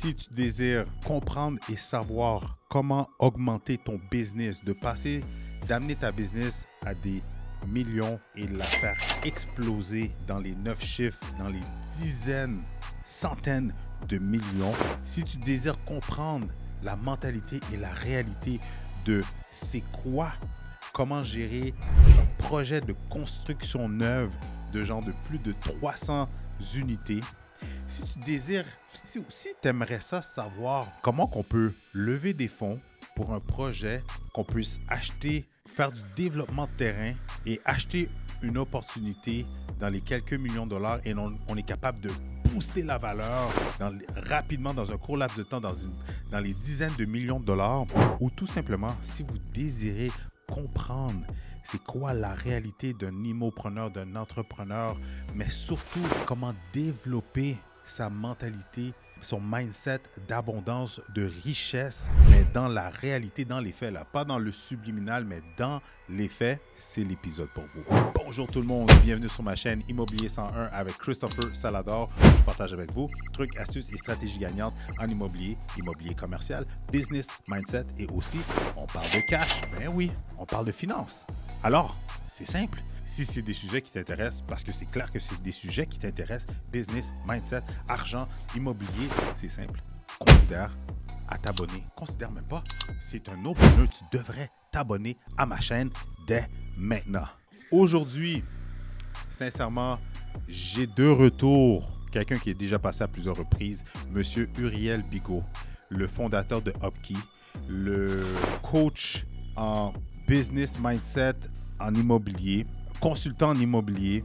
Si tu désires comprendre et savoir comment augmenter ton business, d'amener ta business à des millions et la faire exploser dans les 9 chiffres, dans les dizaines, centaines de millions. Si tu désires comprendre la mentalité et la réalité de c'est quoi, comment gérer un projet de construction neuve de genre de plus de 300 unités. Si tu aimerais ça savoir comment on peut lever des fonds pour un projet, qu'on puisse acheter, faire du développement de terrain et acheter une opportunité dans les quelques millions de dollars et on est capable de booster la valeur rapidement dans un court laps de temps dans les dizaines de millions de dollars, ou tout simplement si vous désirez comprendre c'est quoi la réalité d'un immopreneur, d'un entrepreneur, mais surtout comment développer sa mentalité, son mindset d'abondance, de richesse, mais dans la réalité, dans les faits, là, pas dans le subliminal, mais dans les faits, c'est l'épisode pour vous. Bonjour tout le monde, bienvenue sur ma chaîne Immobilier 101 avec Christopher Salador. Je partage avec vous trucs, astuces et stratégies gagnantes en immobilier, immobilier commercial, business, mindset et aussi, on parle de cash. Ben oui, on parle de finances. Alors, c'est simple. Si c'est des sujets qui t'intéressent, parce que c'est clair que c'est des sujets qui t'intéressent, business, mindset, argent, immobilier, c'est simple. Considère à t'abonner. Considère même pas. C'est un no-brainer. Tu devrais t'abonner à ma chaîne dès maintenant. Aujourd'hui, sincèrement, j'ai de retour quelqu'un qui est déjà passé à plusieurs reprises, Monsieur Uriel Bigot, le fondateur de Upkey, le coach en business mindset en immobilier, consultant en immobilier.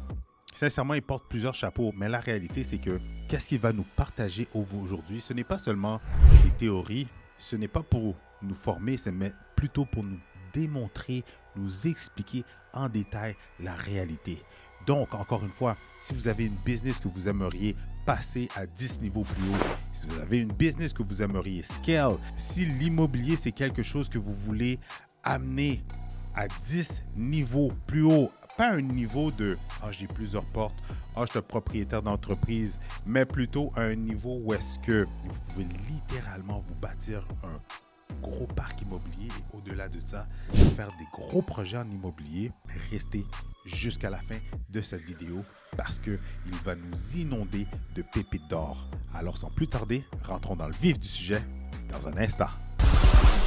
Sincèrement, il porte plusieurs chapeaux, mais la réalité, c'est que qu'est-ce qu'il va nous partager aujourd'hui? Ce n'est pas seulement des théories, ce n'est pas pour nous former, mais plutôt pour nous démontrer, nous expliquer en détail la réalité. Donc, encore une fois, si vous avez une business que vous aimeriez passer à 10 niveaux plus haut, si vous avez une business que vous aimeriez scale, si l'immobilier, c'est quelque chose que vous voulez amener à 10 niveaux plus haut, pas un niveau de « Ah, j'ai plusieurs portes, ah, je suis propriétaire d'entreprise », mais plutôt à un niveau où est-ce que vous pouvez littéralement vous bâtir un gros parc immobilier et au-delà de ça, faire des gros projets en immobilier. Restez jusqu'à la fin de cette vidéo parce qu'il va nous inonder de pépites d'or. Alors sans plus tarder, rentrons dans le vif du sujet dans un instant.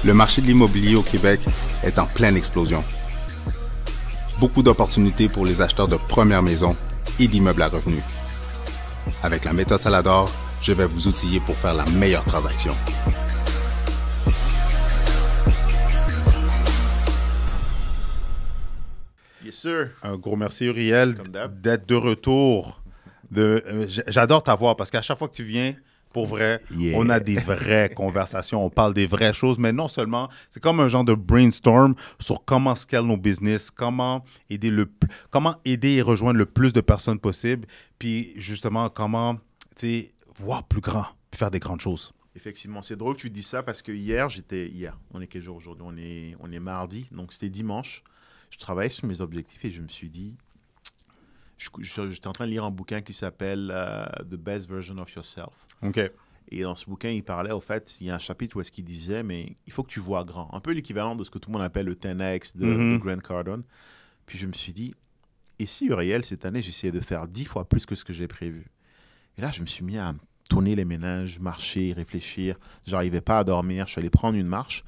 Le marché de l'immobilier au Québec est en pleine explosion. Beaucoup d'opportunités pour les acheteurs de première maison et d'immeubles à revenus. Avec la méthode Salador, je vais vous outiller pour faire la meilleure transaction. Yes, sir. Un gros merci, Uriel, Comme d'hab. d'être de retour. J'adore t'avoir parce qu'à chaque fois que tu viens, pour vrai, on a des vraies conversations, on parle des vraies choses, mais non seulement, c'est comme un genre de brainstorm sur comment scale nos business, comment aider et rejoindre le plus de personnes possible, puis justement, comment voir plus grand, puis faire des grandes choses. Effectivement, c'est drôle que tu dis ça parce que hier, on est quel jour aujourd'hui? On est mardi, donc c'était dimanche. Je travaillais sur mes objectifs et je me suis dit, j'étais en train de lire un bouquin qui s'appelle The Best Version of Yourself. OK. Et dans ce bouquin, il parlait, au fait, il y a un chapitre où est-ce qu'il disait, mais il faut que tu vois grand. Un peu l'équivalent de ce que tout le monde appelle le 10X de Grant Cardone. Puis je me suis dit, et si Uriel, cette année, j'essayais de faire 10 fois plus que ce que j'ai prévu? Et là, je me suis mis à tourner les ménages, marcher, réfléchir. J'arrivais pas à dormir. Je suis allé prendre une marche.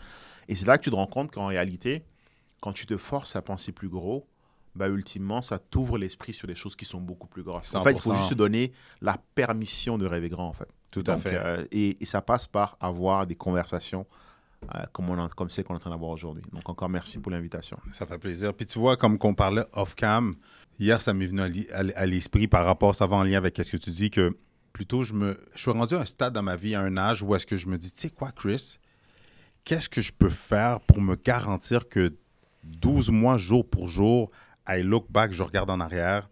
Et c'est là que tu te rends compte qu'en réalité, quand tu te forces à penser plus gros, bah, ultimement, ça t'ouvre l'esprit sur des choses qui sont beaucoup plus grosses. 100%. En fait, il faut juste se donner la permission de rêver grand, en fait. Tout à fait. Et ça passe par avoir des conversations comme celle qu'on est en train d'avoir aujourd'hui. Donc, encore merci pour l'invitation. Ça fait plaisir. Puis tu vois, comme qu'on parlait off-cam, hier, ça m'est venu à l'esprit par rapport, ça va en lien avec ce que tu dis, que plutôt, je suis rendu à un stade dans ma vie, à un âge où est-ce que je me dis, tu sais quoi, Chris, qu'est-ce que je peux faire pour me garantir que 12 mois, jour pour jour, I look back, je regarde en arrière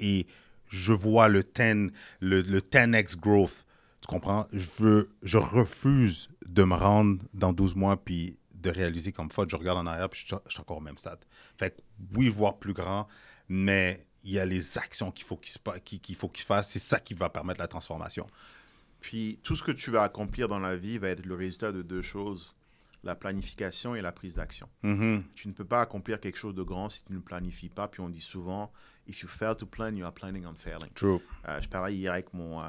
et je vois le 10X growth. Tu comprends? Je refuse de me rendre dans 12 mois puis de réaliser comme fois, je regarde en arrière puis je suis encore au même stade. Fait que oui, voir plus grand, mais il y a les actions qu'il faut qu'il se fasse. C'est ça qui va permettre la transformation. Puis tout ce que tu vas accomplir dans la vie va être le résultat de deux choses, la planification et la prise d'action. Tu ne peux pas accomplir quelque chose de grand si tu ne planifies pas. Puis on dit souvent, if you fail to plan, you are planning on failing. True. Je parlais hier avec mon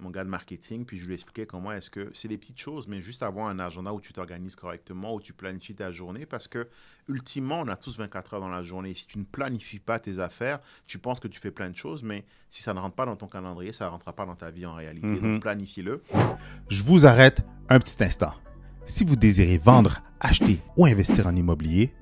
gars de marketing, puis je lui expliquais comment est-ce que c'est des petites choses, mais juste avoir un agenda où tu t'organises correctement, où tu planifies ta journée, parce que ultimement, on a tous 24 heures dans la journée. Si tu ne planifies pas tes affaires, tu penses que tu fais plein de choses, mais si ça ne rentre pas dans ton calendrier, ça ne rentrera pas dans ta vie en réalité. Donc planifie-le. Je vous arrête un petit instant. Si vous désirez vendre, acheter ou investir en immobilier,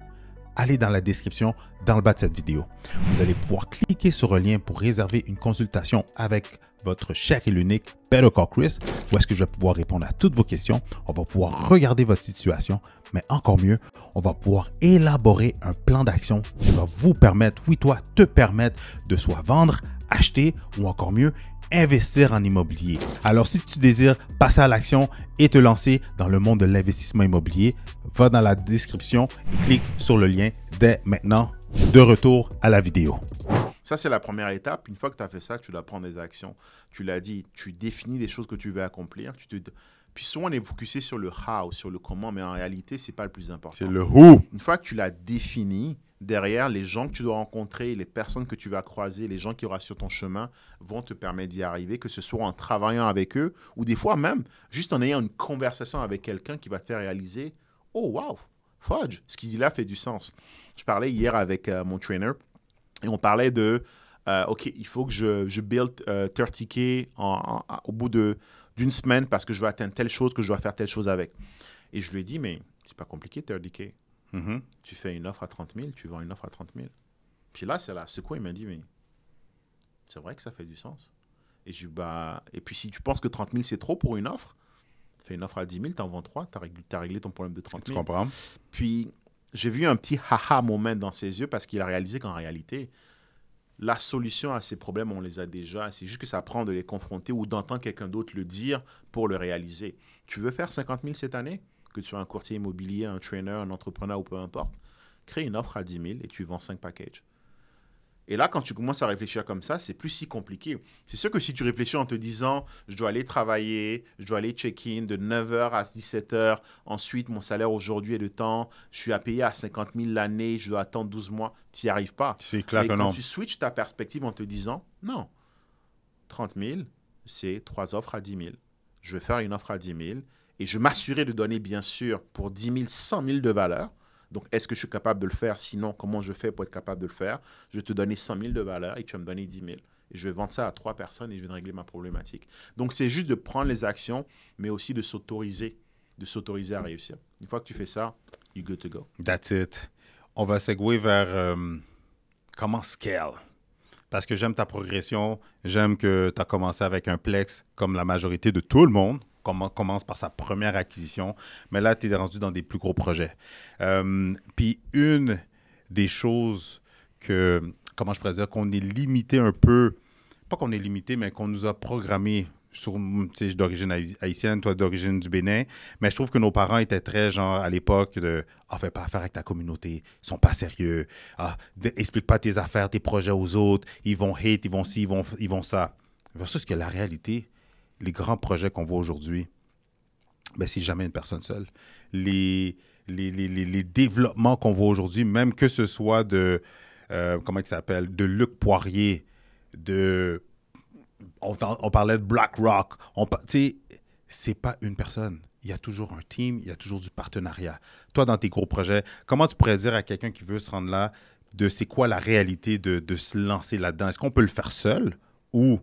allez dans la description dans le bas de cette vidéo. Vous allez pouvoir cliquer sur un lien pour réserver une consultation avec votre cher et l'unique Better Call Chris, où est-ce que je vais pouvoir répondre à toutes vos questions. On va pouvoir regarder votre situation, mais encore mieux, on va pouvoir élaborer un plan d'action qui va vous permettre, oui toi, te permettre de soit vendre, acheter ou encore mieux, investir en immobilier. Alors, si tu désires passer à l'action et te lancer dans le monde de l'investissement immobilier, va dans la description et clique sur le lien dès maintenant. De retour à la vidéo. Ça, c'est la première étape. Une fois que tu as fait ça, tu dois prendre des actions. Tu l'as dit, tu définis des choses que tu veux accomplir. Puis souvent, on est focusé sur le how, sur le comment, mais en réalité, ce n'est pas le plus important. C'est le who. Une fois que tu l'as défini, derrière, les gens que tu dois rencontrer, les personnes que tu vas croiser, les gens qui auront sur ton chemin vont te permettre d'y arriver, que ce soit en travaillant avec eux ou des fois même juste en ayant une conversation avec quelqu'un qui va te faire réaliser « Oh, wow, fudge, ce qu'il dit là fait du sens. » Je parlais hier avec mon trainer et on parlait de OK, il faut que je build 30K au bout d'une semaine parce que je veux atteindre telle chose, que je dois faire telle chose avec. Et je lui ai dit, mais c'est pas compliqué, 30K. Tu fais une offre à 30 000, tu vends une offre à 30 000. Puis là, c'est là. Ce coup, il m'a dit, mais c'est vrai que ça fait du sens. Et je lui ai dit, et puis si tu penses que 30 000, c'est trop pour une offre, fais une offre à 10 000, tu en vends 3, tu as réglé ton problème de 30 000. Tu comprends? Puis j'ai vu un petit haha moment dans ses yeux parce qu'il a réalisé qu'en réalité, la solution à ces problèmes, on les a déjà. C'est juste que ça prend de les confronter ou d'entendre quelqu'un d'autre le dire pour le réaliser. Tu veux faire 50 000 cette année? Que tu sois un courtier immobilier, un trainer, un entrepreneur ou peu importe, crée une offre à 10 000 et tu vends 5 packages. Et là, quand tu commences à réfléchir comme ça, c'est plus si compliqué. C'est sûr que si tu réfléchis en te disant, je dois aller travailler, je dois aller check-in de 9h à 17h, ensuite mon salaire aujourd'hui est de temps, je suis à payer à 50 000 l'année, je dois attendre 12 mois, tu n'y arrives pas. C'est clair que non. Quand tu switches ta perspective en te disant, non, 30 000, c'est 3 offres à 10 000. Je vais faire une offre à 10 000 et je m'assurer de donner, bien sûr, pour 10 000, 100 000 de valeur. Donc, est-ce que je suis capable de le faire? Sinon, comment je fais pour être capable de le faire? Je vais te donner 100 000 de valeur et tu vas me donner 10 000. Et je vais vendre ça à 3 personnes et je vais régler ma problématique. Donc, c'est juste de prendre les actions, mais aussi de s'autoriser à réussir. Une fois que tu fais ça, you're good to go. That's it. On va segouer vers comment scale. Parce que j'aime ta progression. J'aime que tu as commencé avec un Plex comme la majorité de tout le monde. Commence par sa première acquisition, mais là, tu es rendu dans des plus gros projets. Puis une des choses que, comment je pourrais dire, qu'on est limité un peu, pas qu'on est limité, mais qu'on nous a programmé, tu sais, d'origine haïtienne, toi d'origine du Bénin, mais je trouve que nos parents étaient très, genre, à l'époque, fais pas affaire avec ta communauté, ils sont pas sérieux, explique pas tes affaires, tes projets aux autres, ils vont hate, ils vont ci, ils vont ça. Versus que la réalité, les grands projets qu'on voit aujourd'hui, ben, c'est jamais une personne seule. Les développements qu'on voit aujourd'hui, même que ce soit de, comment il s'appelle, de Luc Poirier, on parlait de BlackRock, tu sais, c'est pas une personne. Il y a toujours un team, il y a toujours du partenariat. Toi, dans tes gros projets, comment tu pourrais dire à quelqu'un qui veut se rendre là, c'est quoi la réalité de se lancer là-dedans? Est-ce qu'on peut le faire seul ou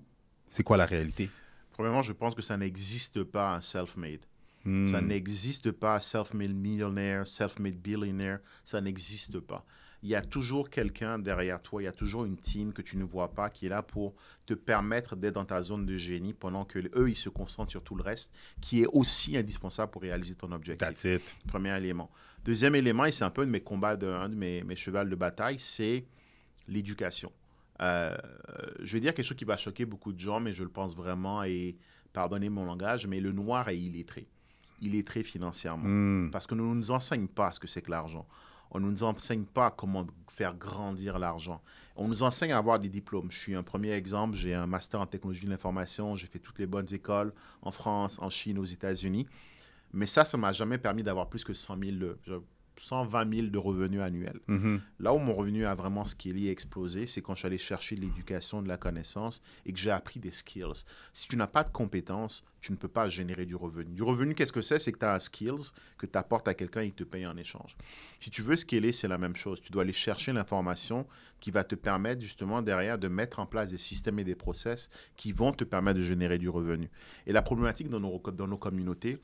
c'est quoi la réalité? Premièrement, je pense que ça n'existe pas un self-made. Ça n'existe pas self-made millionnaire, self-made billionaire. Ça n'existe pas. Il y a toujours quelqu'un derrière toi, il y a toujours une team que tu ne vois pas qui est là pour te permettre d'être dans ta zone de génie pendant que eux, ils se concentrent sur tout le reste, qui est aussi indispensable pour réaliser ton objectif. That's it. Premier élément. Deuxième élément, et c'est un peu un de mes combats, un de mes chevals de bataille, c'est l'éducation. Je vais dire quelque chose qui va choquer beaucoup de gens, mais je le pense vraiment, et pardonnez mon langage, mais le noir est illettré. Illettré financièrement. Parce que ne nous enseigne pas ce que c'est que l'argent. On ne nous enseigne pas comment faire grandir l'argent. On nous enseigne à avoir des diplômes. Je suis un premier exemple. J'ai un master en technologie de l'information. J'ai fait toutes les bonnes écoles en France, en Chine, aux États-Unis. Mais ça ne m'a jamais permis d'avoir plus que 120 000 de revenus annuels. Là où mon revenu a vraiment scalé et explosé, c'est quand je suis allé chercher de l'éducation, de la connaissance et que j'ai appris des skills. Si tu n'as pas de compétences, tu ne peux pas générer du revenu. Du revenu, qu'est-ce que c'est? C'est que tu as un skills que tu apportes à quelqu'un et il te paye en échange. Si tu veux scaler, c'est la même chose. Tu dois aller chercher l'information qui va te permettre justement derrière de mettre en place des systèmes et des process qui vont te permettre de générer du revenu. Et la problématique dans nos communautés,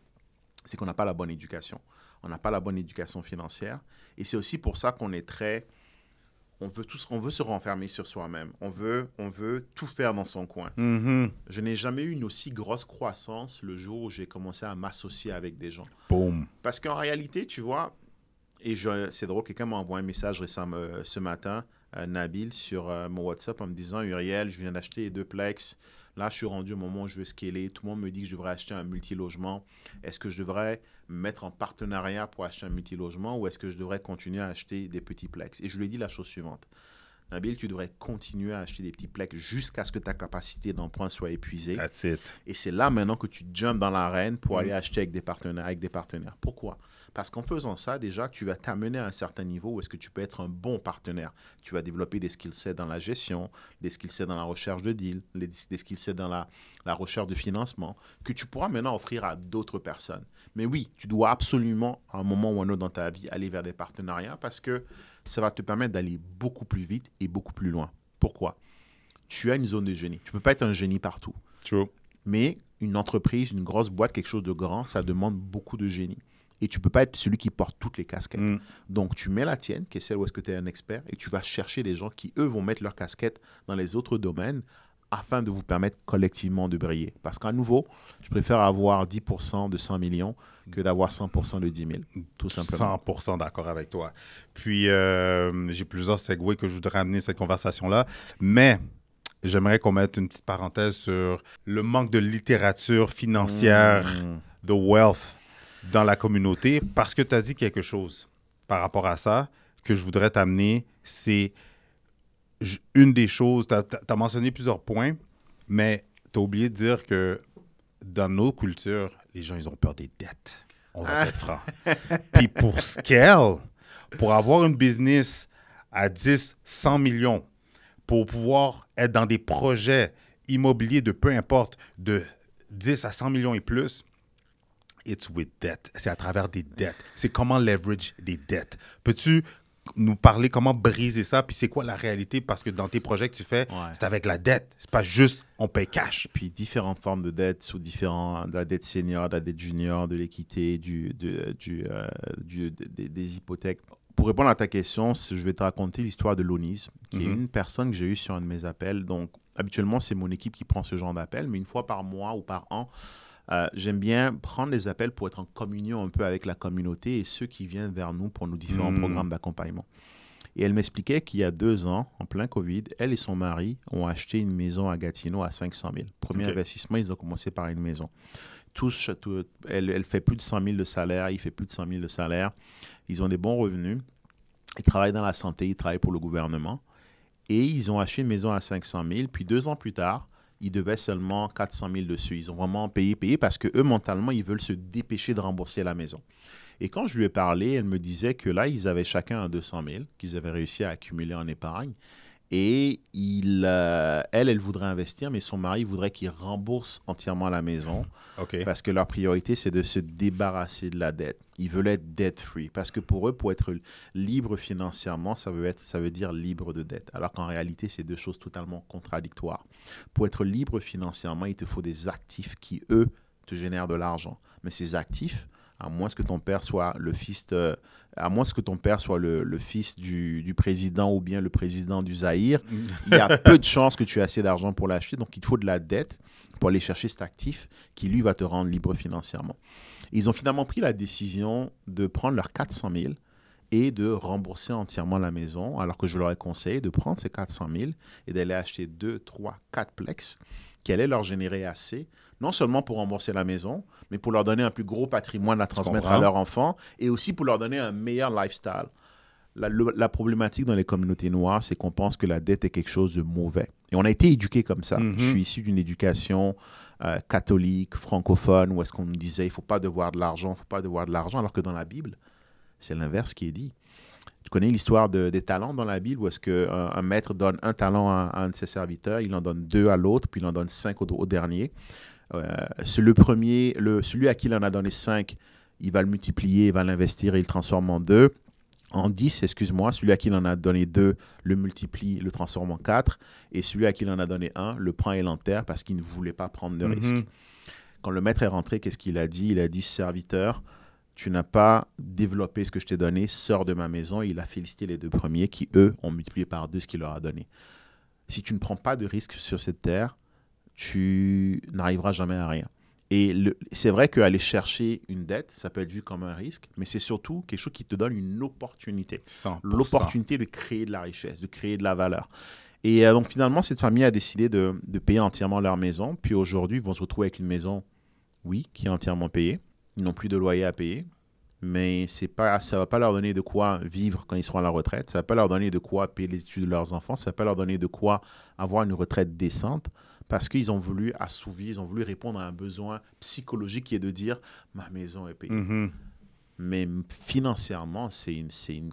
c'est qu'on n'a pas la bonne éducation. On n'a pas la bonne éducation financière. Et c'est aussi pour ça qu'on est on veut se renfermer sur soi-même. On veut tout faire dans son coin. Je n'ai jamais eu une aussi grosse croissance le jour où j'ai commencé à m'associer avec des gens. Boom. Parce qu'en réalité, tu vois, c'est drôle, quelqu'un m'a envoyé un message récemment ce matin, Nabil, sur mon WhatsApp en me disant « Uriel, je viens d'acheter 2 plex. Là, je suis rendu au moment où je veux scaler. Tout le monde me dit que je devrais acheter un multilogement. Est-ce que je devrais me mettre en partenariat pour acheter un multilogement ou est-ce que je devrais continuer à acheter des petits plex? » Et je lui ai dit la chose suivante. Nabil, tu devrais continuer à acheter des petits plex jusqu'à ce que ta capacité d'emprunt soit épuisée. That's it. Et c'est là maintenant que tu jumps dans l'arène pour aller acheter avec des partenaires. Pourquoi? Parce qu'en faisant ça, déjà, tu vas t'amener à un certain niveau où est-ce que tu peux être un bon partenaire. Tu vas développer des skill sets dans la gestion, des skill sets dans la recherche de deals, des skill sets dans la recherche de financement, que tu pourras maintenant offrir à d'autres personnes. Mais oui, tu dois absolument, à un moment ou à un autre dans ta vie, aller vers des partenariats parce que ça va te permettre d'aller beaucoup plus vite et beaucoup plus loin. Pourquoi? Tu as une zone de génie. Tu ne peux pas être un génie partout. True. Mais une entreprise, une grosse boîte, quelque chose de grand, ça demande beaucoup de génie. Et tu ne peux pas être celui qui porte toutes les casquettes. Donc, tu mets la tienne, qui est celle où est-ce que tu es un expert, et tu vas chercher des gens qui, eux, vont mettre leur casquette dans les autres domaines afin de vous permettre collectivement de briller. Parce qu'à nouveau, je préfère avoir 10% de 100 millions que d'avoir 100% de 10 000, tout simplement. 100% d'accord avec toi. Puis, j'ai plusieurs segways que je voudrais amener cette conversation-là, mais j'aimerais qu'on mette une petite parenthèse sur le manque de littérature financière, de wealth dans la communauté, parce que tu as dit quelque chose par rapport à ça que je voudrais t'amener, c'est une des choses, tu as mentionné plusieurs points, mais tu as oublié de dire que dans nos cultures, les gens, ils ont peur des dettes. On va être franc. Puis pour scale, pour avoir une business à 10, 100 millions, pour pouvoir être dans des projets immobiliers de peu importe, de 10 à 100 millions et plus, it's with debt. C'est à travers des dettes. C'est comment leverage des dettes. Peux-tu nous parler comment briser ça, puis c'est quoi la réalité? Parce que dans tes projets que tu fais, c'est avec la dette. C'est pas juste on paye cash. Puis différentes formes de dettes, de la dette senior, de la dette junior, de l'équité, des hypothèques. Pour répondre à ta question, je vais te raconter l'histoire de Lonise, qui est une personne que j'ai eue sur un de mes appels. Donc, habituellement, c'est mon équipe qui prend ce genre d'appel, mais une fois par mois ou par an, j'aime bien prendre les appels pour être en communion un peu avec la communauté et ceux qui viennent vers nous pour nos différents programmes d'accompagnement. Et elle m'expliquait qu'il y a 2 ans, en plein Covid, elle et son mari ont acheté une maison à Gatineau à 500 000. Premier investissement, ils ont commencé par une maison. Elle fait plus de 100 000 de salaire, il fait plus de 100 000 de salaire. Ils ont des bons revenus. Ils travaillent dans la santé, ils travaillent pour le gouvernement. Et ils ont acheté une maison à 500 000. Puis 2 ans plus tard, ils devaient seulement 400 000 dessus. Ils ont vraiment payé parce qu'eux, mentalement, ils veulent se dépêcher de rembourser la maison. Et quand je lui ai parlé, elle me disait que là, ils avaient chacun un 200 000 qu'ils avaient réussi à accumuler en épargne. Et elle voudrait investir, mais son mari voudrait qu'il rembourse entièrement la maison parce que leur priorité, c'est de se débarrasser de la dette. Ils veulent être debt-free parce que pour eux, pour être libre financièrement, ça veut dire libre de dette. Alors qu'en réalité, c'est 2 choses totalement contradictoires. Pour être libre financièrement, il te faut des actifs qui, eux, te génèrent de l'argent. Mais ces actifs, à moins que ton père soit le fils du président ou bien le président du Zaïre, il y a peu de chances que tu aies assez d'argent pour l'acheter. Donc, il te faut de la dette pour aller chercher cet actif qui, lui, va te rendre libre financièrement. Ils ont finalement pris la décision de prendre leurs 400 000 et de rembourser entièrement la maison, alors que je leur ai conseillé de prendre ces 400 000 et d'aller acheter 2, 3, 4 plex qui allaient leur générer assez, non seulement pour rembourser la maison, mais pour leur donner un plus gros patrimoine à transmettre à leurs enfants et aussi pour leur donner un meilleur lifestyle. la problématique dans les communautés noires, c'est qu'on pense que la dette est quelque chose de mauvais. Et on a été éduqués comme ça. Je suis issu d'une éducation catholique, francophone, où est-ce qu'on nous disait, il ne faut pas devoir de l'argent, il ne faut pas devoir de l'argent, alors que dans la Bible, c'est l'inverse qui est dit. Tu connais l'histoire des talents dans la Bible, où est-ce qu'un maître donne un talent à un de ses serviteurs, il en donne 2 à l'autre, puis il en donne 5 au dernier. Celui à qui il en a donné 5, il va le multiplier, il va l'investir et il le transforme en 2. En 10, excuse-moi, celui à qui il en a donné 2 le multiplie, le transforme en 4. Et celui à qui il en a donné 1 le prend et l'enterre parce qu'il ne voulait pas prendre de risque. Quand le maître est rentré, qu'est-ce qu'il a dit? Il a dit, serviteur, tu n'as pas développé ce que je t'ai donné, sors de ma maison. Et il a félicité les 2 premiers qui, eux, ont multiplié par 2 ce qu'il leur a donné. Si tu ne prends pas de risque sur cette terre, tu n'arriveras jamais à rien. Et c'est vrai qu'aller chercher une dette, ça peut être vu comme un risque, mais c'est surtout quelque chose qui te donne une opportunité. 100%. L'opportunité de créer de la richesse, de créer de la valeur. Et donc finalement, cette famille a décidé de payer entièrement leur maison. Puis aujourd'hui, ils vont se retrouver avec une maison, oui, qui est entièrement payée. Ils n'ont plus de loyer à payer, mais ça ne va pas leur donner de quoi vivre quand ils seront à la retraite. Ça ne va pas leur donner de quoi payer les études de leurs enfants. Ça ne va pas leur donner de quoi avoir une retraite décente. Parce qu'ils ont voulu assouvir, ils ont voulu répondre à un besoin psychologique qui est de dire « ma maison est payée ». Mais financièrement, c'est une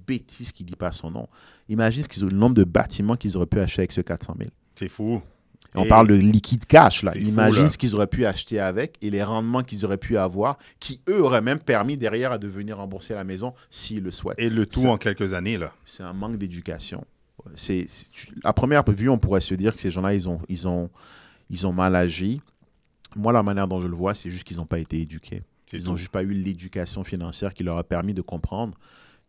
bêtise qui ne dit pas son nom. Imagine le nombre de bâtiments qu'ils auraient pu acheter avec ce 400 000. C'est fou. On parle de liquide cash, là. Imagine fou, là. ce qu'ils auraient pu acheter avec et les rendements qu'ils auraient pu avoir, qui, eux, auraient même permis derrière de venir rembourser la maison s'ils le souhaitent. Et le tout en quelques années, là. C'est un manque d'éducation. À première vue, on pourrait se dire que ces gens-là, ils ont mal agi. Moi, la manière dont je le vois, c'est juste qu'ils n'ont pas été éduqués. Ils n'ont juste pas eu l'éducation financière qui leur a permis de comprendre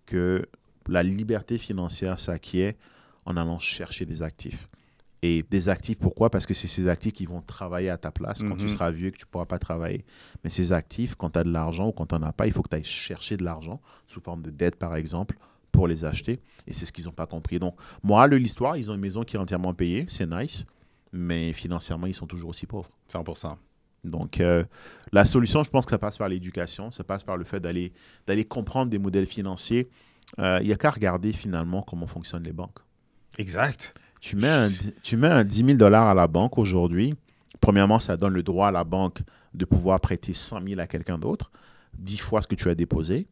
que la liberté financière s'acquiert en allant chercher des actifs. Et des actifs, pourquoi? Parce que c'est ces actifs qui vont travailler à ta place quand tu seras vieux et que tu ne pourras pas travailler. Mais ces actifs, quand tu as de l'argent ou quand tu n'en as pas, il faut que tu ailles chercher de l'argent, sous forme de dette par exemple, pour les acheter. Et c'est ce qu'ils n'ont pas compris. Donc, morale de l'histoire, ils ont une maison qui est entièrement payée, c'est nice, mais financièrement, ils sont toujours aussi pauvres. 100%. Donc, la solution, je pense que ça passe par l'éducation, ça passe par le fait d'aller comprendre des modèles financiers. Il n'y a qu'à regarder finalement comment fonctionnent les banques. Exact. Tu mets un 10 000 $ à la banque aujourd'hui. Premièrement, ça donne le droit à la banque de pouvoir prêter 100 000 à quelqu'un d'autre, 10 fois ce que tu as déposé.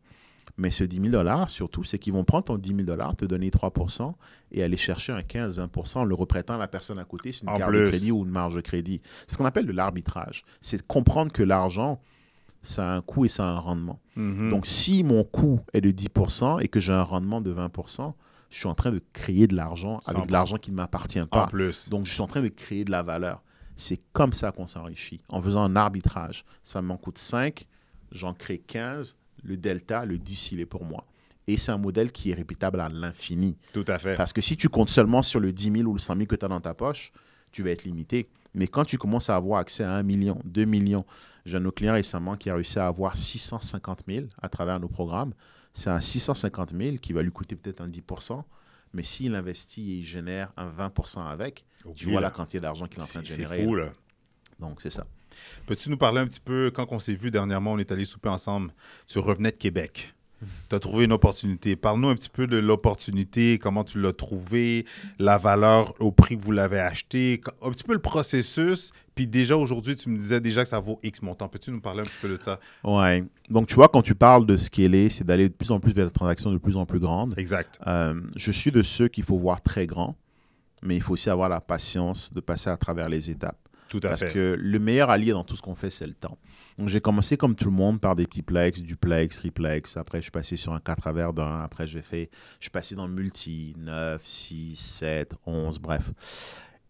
Mais ce 10 000 $, surtout, c'est qu'ils vont prendre ton 10 000 $, te donner 3% et aller chercher un 15-20% en le reprêtant à la personne à côté sur une carte de crédit ou une marge de crédit. C'est ce qu'on appelle de l'arbitrage. C'est de comprendre que l'argent, ça a un coût et ça a un rendement. Donc, si mon coût est de 10% et que j'ai un rendement de 20%, je suis en train de créer de l'argent avec de l'argent qui ne m'appartient pas. Donc, je suis en train de créer de la valeur. C'est comme ça qu'on s'enrichit, en faisant un arbitrage. Ça m'en coûte 5, j'en crée 15, le delta, le 10, il est pour moi. Et c'est un modèle qui est répétable à l'infini. Tout à fait. Parce que si tu comptes seulement sur le 10 000 ou le 100 000 que tu as dans ta poche, tu vas être limité. Mais quand tu commences à avoir accès à 1 million, 2 millions, j'ai un de nos clients récemment qui a réussi à avoir 650 000 à travers nos programmes. C'est un 650 000 qui va lui coûter peut-être un 10%. Mais s'il investit et il génère un 20% avec, tu vois la quantité d'argent qu'il est en train de générer. C'est fou, là. Donc, c'est ça. Peux-tu nous parler un petit peu, quand on s'est vu dernièrement, on est allé souper ensemble, tu revenais de Québec. Tu as trouvé une opportunité. Parle-nous un petit peu de l'opportunité, comment tu l'as trouvé, la valeur au prix que vous l'avez acheté, un petit peu le processus. Puis déjà, aujourd'hui, tu me disais déjà que ça vaut X montant. Peux-tu nous parler un petit peu de ça? Ouais. Donc, tu vois, quand tu parles de scaler, c'est d'aller de plus en plus vers des transactions de plus en plus grandes. Exact. Je suis de ceux qu'il faut voir très grand, mais il faut aussi avoir la patience de passer à travers les étapes. Tout à fait. Parce que le meilleur allié dans tout ce qu'on fait, c'est le temps. Donc, j'ai commencé comme tout le monde par des petits plex, duplex, triplex. Après, je suis passé sur un 4 à verre d'un. Après, je suis passé dans le multi, 9, 6, 7, 11, bref.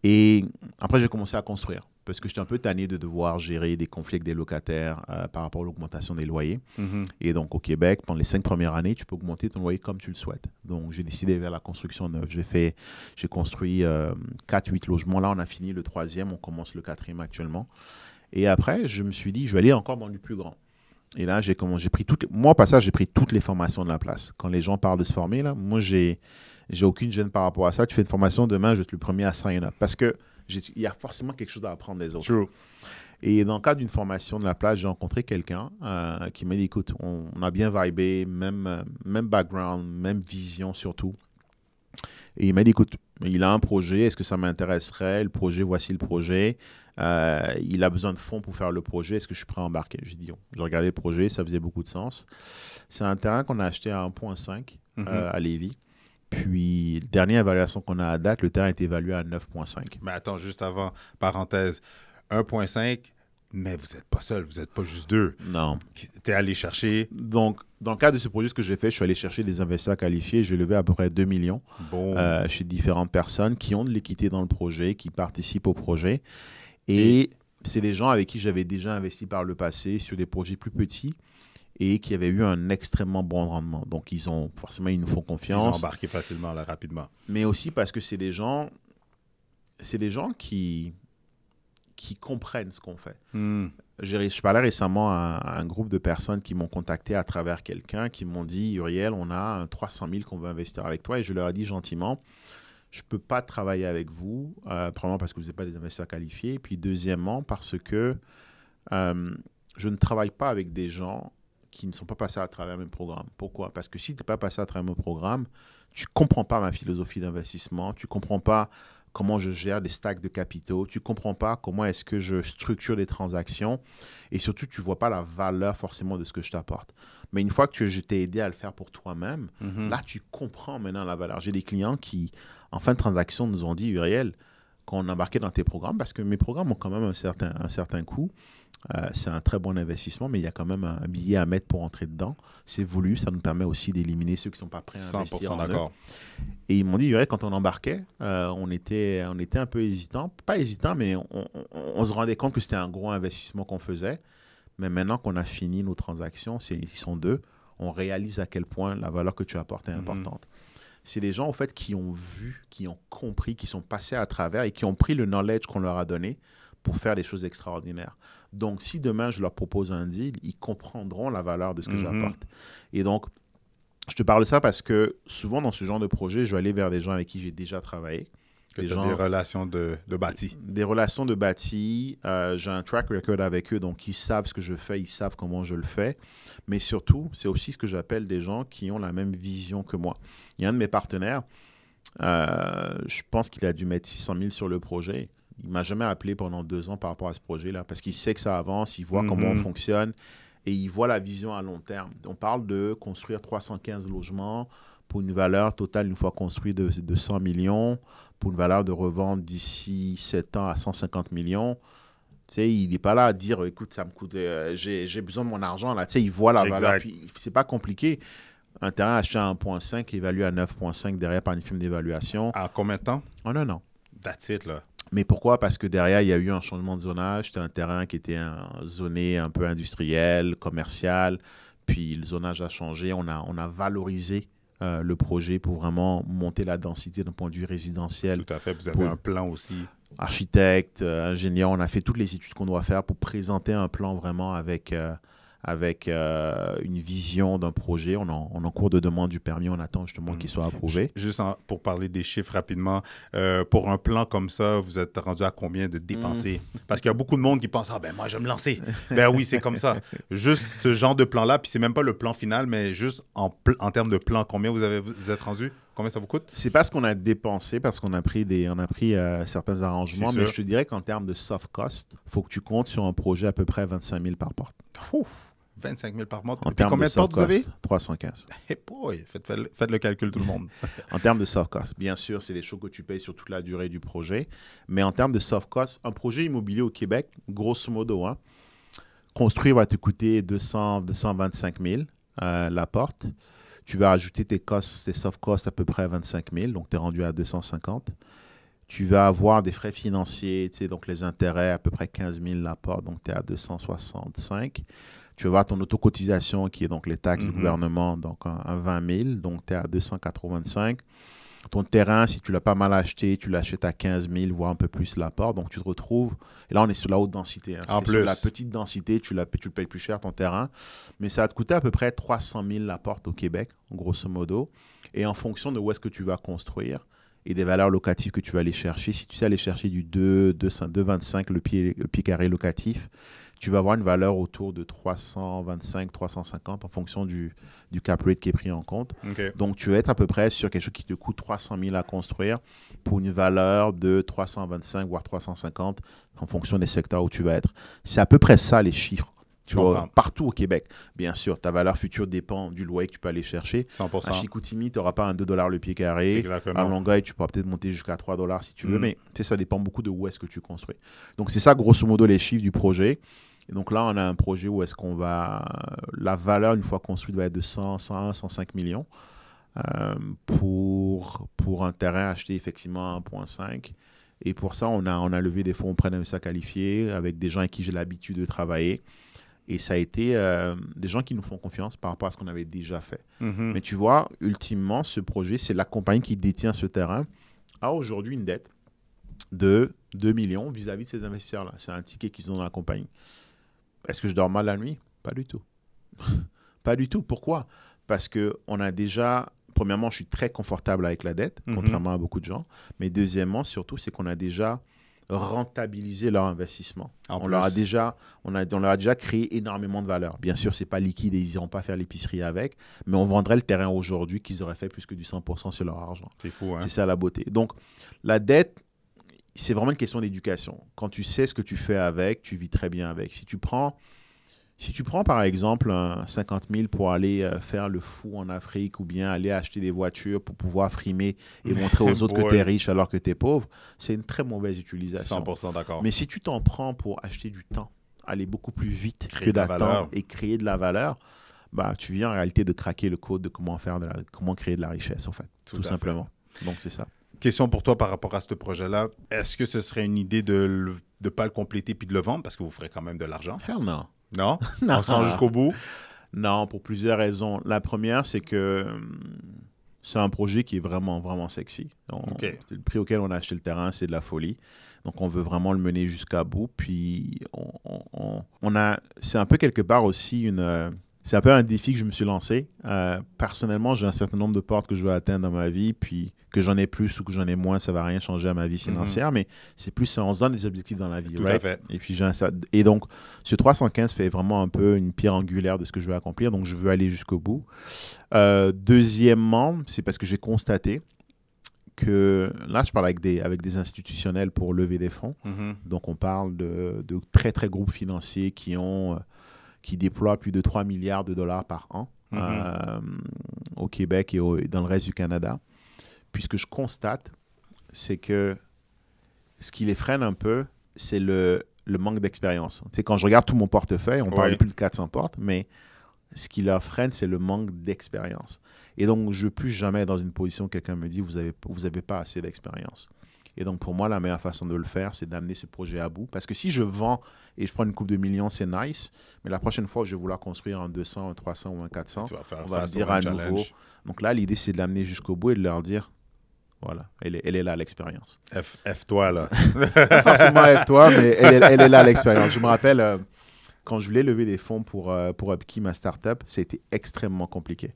Et après, j'ai commencé à construire. Parce que j'étais un peu tanné de devoir gérer des conflits avec des locataires par rapport à l'augmentation des loyers. Et donc, au Québec, pendant les 5 premières années, tu peux augmenter ton loyer comme tu le souhaites. Donc, j'ai décidé vers la construction neuve. J'ai construit 4-8 logements. Là, on a fini le 3e. On commence le 4e actuellement. Et après, je me suis dit, je vais aller encore dans le plus grand. Et là, moi, au passage, j'ai pris toutes les formations de la place. Quand les gens parlent de se former, là, moi, j'ai aucune gêne par rapport à ça. Tu fais une formation, demain, je vais être le premier à sign up. Parce que il y a forcément quelque chose à apprendre des autres. True. Et dans le cadre d'une formation de la place, j'ai rencontré quelqu'un qui m'a dit, écoute, on a bien vibé, même background, même vision surtout. Et il m'a dit, écoute, il a un projet, est-ce que ça m'intéresserait? Le projet, voici le projet. Il a besoin de fonds pour faire le projet, est-ce que je suis prêt à embarquer? J'ai dit, j'ai regardé le projet, ça faisait beaucoup de sens. C'est un terrain qu'on a acheté à 1,5 à Lévis. Puis, la dernière évaluation qu'on a à date, le terrain est évalué à 9,5. Mais attends, juste avant, parenthèse, 1,5, mais vous n'êtes pas seul, vous n'êtes pas juste deux. Non. Tu es allé chercher... Donc, dans le cadre de ce projet, ce que j'ai fait, je suis allé chercher des investisseurs qualifiés. J'ai levé à peu près 2 millions chez différentes personnes qui ont de l'équité dans le projet, qui participent au projet. Et c'est des gens avec qui j'avais déjà investi par le passé sur des projets plus petits et qui avaient eu un extrêmement bon rendement. Donc, ils nous font confiance. Ils ont embarqué facilement, là, rapidement. Mais aussi parce que c'est des gens qui comprennent ce qu'on fait. Je parlais récemment à un groupe de personnes qui m'ont contacté à travers quelqu'un, qui m'ont dit, Uriel, on a 300 000 qu'on veut investir avec toi. Et je leur ai dit gentiment, je ne peux pas travailler avec vous, premièrement parce que vous n'êtes pas des investisseurs qualifiés, puis deuxièmement parce que je ne travaille pas avec des gens qui ne sont pas passés à travers mes programmes. Pourquoi? Parce que si tu n'es pas passé à travers mon programme, tu ne comprends pas ma philosophie d'investissement, tu ne comprends pas comment je gère des stacks de capitaux, tu ne comprends pas comment est-ce que je structure des transactions et surtout, tu ne vois pas la valeur forcément de ce que je t'apporte. Mais une fois que je t'ai aidé à le faire pour toi-même, là, tu comprends maintenant la valeur. J'ai des clients qui, en fin de transaction, nous ont dit, Uriel, quand on embarquait dans tes programmes, parce que mes programmes ont quand même un certain coût, c'est un très bon investissement, mais il y a quand même un billet à mettre pour entrer dedans. C'est voulu, ça nous permet aussi d'éliminer ceux qui ne sont pas prêts à investir en eux. Et ils m'ont dit, Uriel, quand on embarquait, on était un peu hésitant. Pas hésitant, mais on se rendait compte que c'était un gros investissement qu'on faisait. Mais maintenant qu'on a fini nos transactions, ils sont deux, on réalise à quel point la valeur que tu apportes est importante. C'est des gens, en fait, qui ont vu, qui ont compris, qui sont passés à travers et qui ont pris le knowledge qu'on leur a donné pour faire des choses extraordinaires. Donc, si demain, je leur propose un deal, ils comprendront la valeur de ce que j'apporte. Et donc, je te parle de ça parce que souvent, dans ce genre de projet, je vais aller vers des gens avec qui j'ai déjà travaillé. Des relations de bâti. Des relations de bâti. J'ai un track record avec eux, donc ils savent ce que je fais, ils savent comment je le fais. Mais surtout, c'est aussi ce que j'appelle des gens qui ont la même vision que moi. Il y a un de mes partenaires, je pense qu'il a dû mettre 600 000 sur le projet. Il ne m'a jamais appelé pendant 2 ans par rapport à ce projet-là parce qu'il sait que ça avance, il voit comment on fonctionne et il voit la vision à long terme. On parle de construire 315 logements pour une valeur totale, une fois construit, de 100 millions, pour une valeur de revente d'ici 7 ans à 150 millions. Tu sais, il n'est pas là à dire, écoute, ça me coûte, j'ai besoin de mon argent. Là. Tu sais, il voit la valeur. Puis, c'est pas compliqué. Un terrain acheté à 1,5, évalué à 9,5 derrière par une firme d'évaluation. À combien de temps? En 1 an. That's it, là. Mais pourquoi? Parce que derrière, il y a eu un changement de zonage. C'était un terrain qui était zoné un peu industriel, commercial. Puis le zonage a changé. On a valorisé le projet pour vraiment monter la densité d'un point de vue résidentiel. Tout à fait. Vous avez un plan aussi. Architecte, ingénieur, on a fait toutes les études qu'on doit faire pour présenter un plan vraiment avec une vision d'un projet. On est en cours de demande du permis, on attend justement qu'il soit approuvé. Juste pour parler des chiffres rapidement, pour un plan comme ça, vous êtes rendu à combien de dépensés? Parce qu'il y a beaucoup de monde qui pense, ah ben moi je vais me lancer. Ben oui, c'est comme ça. Juste ce genre de plan-là, puis c'est même pas le plan final, mais juste en termes de plan, combien vous êtes rendu? Combien ça vous coûte? C'est pas ce qu'on a dépensé parce qu'on a pris certains arrangements, mais je te dirais qu'en termes de soft cost, il faut que tu comptes sur un projet à peu près 25 000 par porte. Ouf! 25 000 par mois. Et puis combien de portes vous avez? 315. Hey boy, faites le calcul tout le monde. En termes de soft cost, bien sûr, c'est des choses que tu payes sur toute la durée du projet. Mais en termes de soft cost, un projet immobilier au Québec, grosso modo, construire va te coûter 225 000 la porte. Tu vas ajouter tes soft costs à peu près à 25 000, donc tu es rendu à 250. Tu vas avoir des frais financiers, donc les intérêts à peu près 15 000 la porte, donc tu es à 265. Tu vas avoir ton autocotisation qui est donc les taxes du gouvernement, donc un 20 000, donc tu es à 285. Ton terrain, si tu ne l'as pas mal acheté, tu l'achètes à 15 000, voire un peu plus l'apport. Donc tu te retrouves, et là on est sur la haute densité. En plus. Sur la petite densité, tu le payes plus cher ton terrain. Mais ça va te coûter à peu près 300 000 l'apport au Québec, grosso modo. Et en fonction de où est-ce que tu vas construire, et des valeurs locatives que tu vas aller chercher. Si tu sais aller chercher du 2,25 le pied carré locatif, tu vas avoir une valeur autour de 325, 350 en fonction du cap rate qui est pris en compte. OK. Donc, tu vas être à peu près sur quelque chose qui te coûte 300 000 à construire pour une valeur de 325 voire 350 en fonction des secteurs où tu vas être. C'est à peu près ça les chiffres. Tu vois, partout au Québec. Bien sûr, ta valeur future dépend du loyer que tu peux aller chercher. 100%. À Chicoutimi, tu n'auras pas un 2 $ le pied carré. À Longueuil, tu pourras peut-être monter jusqu'à 3 $ si tu veux, mais ça dépend beaucoup de où est-ce que tu construis. Donc, c'est ça, grosso modo, les chiffres du projet. Et donc là, on a un projet où est-ce qu'on va... La valeur, une fois construite, va être de 101, 105 millions pour un terrain acheté effectivement à 1,5. Et pour ça, on a levé des fonds auprès d'investisseurs qualifiés avec des gens avec qui j'ai l'habitude de travailler. Et ça a été des gens qui nous font confiance par rapport à ce qu'on avait déjà fait. Mais tu vois, ultimement, ce projet, c'est la compagnie qui détient ce terrain, a aujourd'hui une dette de 2 millions vis-à-vis de ces investisseurs-là. C'est un ticket qu'ils ont dans la compagnie. Est-ce que je dors mal la nuit? Pas du tout. Pas du tout. Pourquoi? Parce qu'on a déjà... Premièrement, je suis très confortable avec la dette, contrairement à beaucoup de gens. Mais deuxièmement, surtout, c'est qu'on a déjà rentabilisé leur investissement. On leur a déjà créé énormément de valeur. Bien sûr, ce n'est pas liquide et ils n'iront pas faire l'épicerie avec, mais on vendrait le terrain aujourd'hui qu'ils auraient fait plus que du 100% sur leur argent. C'est fou, hein? C'est ça la beauté. Donc, la dette, c'est vraiment une question d'éducation. Quand tu sais ce que tu fais avec, tu vis très bien avec. Si tu prends par exemple 50 000 pour aller faire le fou en Afrique ou bien aller acheter des voitures pour pouvoir frimer et montrer aux autres que tu es riche alors que tu es pauvre, c'est une très mauvaise utilisation. 100% d'accord. Mais si tu t'en prends pour acheter du temps, aller beaucoup plus vite que d'attendre et créer de la valeur, bah, tu viens en réalité de craquer le code de comment créer de la richesse, en fait, tout simplement. Donc, c'est ça. Question pour toi par rapport à ce projet-là. Est-ce que ce serait une idée de ne pas le compléter puis de le vendre parce que vous ferez quand même de l'argent? Hell no. Non? On se rend jusqu'au bout? Non, pour plusieurs raisons. La première, c'est que c'est un projet qui est vraiment, vraiment sexy. Le prix auquel on a acheté le terrain, c'est de la folie. Donc, on veut vraiment le mener jusqu'à bout. Puis, c'est un peu quelque part aussi c'est un peu un défi que je me suis lancé. Personnellement, j'ai un certain nombre de portes que je veux atteindre dans ma vie, puis que j'en ai plus ou que j'en ai moins, ça ne va rien changer à ma vie financière, mais c'est plus, on se donne des objectifs dans la vie. Tout à fait. Et puis, et donc, ce 315 fait vraiment un peu une pierre angulaire de ce que je veux accomplir, donc je veux aller jusqu'au bout. Deuxièmement, c'est parce que j'ai constaté que, là, je parle avec des institutionnels pour lever des fonds, donc on parle de très, très groupes financiers qui déploie plus de 3 milliards de dollars par an au Québec et dans le reste du Canada. Puis ce que je constate, c'est que ce qui les freine un peu, c'est le manque d'expérience. Tu sais, quand je regarde tout mon portefeuille, on parle de plus de 400 portes, mais ce qui leur freine, c'est le manque d'expérience. Et donc, je ne veux plus jamais être dans une position où quelqu'un me dit « vous avez pas assez d'expérience ». Et donc, pour moi, la meilleure façon de le faire, c'est d'amener ce projet à bout. Parce que si je vends et je prends une coupe de millions, c'est nice. Mais la prochaine fois, je vais vouloir construire un 200, un 300 ou un 400. On va dire à nouveau. Donc là, l'idée, c'est de l'amener jusqu'au bout et de leur dire, voilà, elle est là, l'expérience. F-toi, là. Pas forcément F-toi, mais elle est là, l'expérience. Je me rappelle, quand je voulais lever des fonds pour Upkey, ma startup, c'était extrêmement compliqué.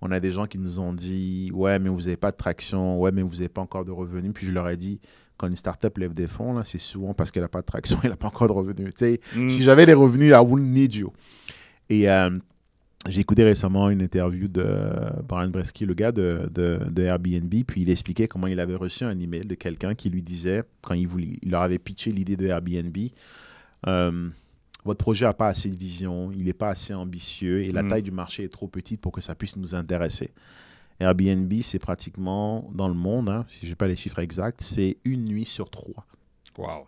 On a des gens qui nous ont dit « Ouais, mais vous n'avez pas de traction. Ouais, mais vous n'avez pas encore de revenus. » Puis je leur ai dit « Quand une startup lève des fonds, là, c'est souvent parce qu'elle n'a pas de traction, elle n'a pas encore de revenus. » Si j'avais des revenus, I wouldn't need you. Et j'ai écouté récemment une interview de Brian Bresky, le gars de Airbnb, puis il expliquait comment il avait reçu un email de quelqu'un qui lui disait, quand il leur avait pitché l'idée de Airbnb, votre projet n'a pas assez de vision, il n'est pas assez ambitieux et la taille du marché est trop petite pour que ça puisse nous intéresser. Airbnb, c'est pratiquement, dans le monde, si je n'ai pas les chiffres exacts, c'est 1 nuit sur 3. Wow.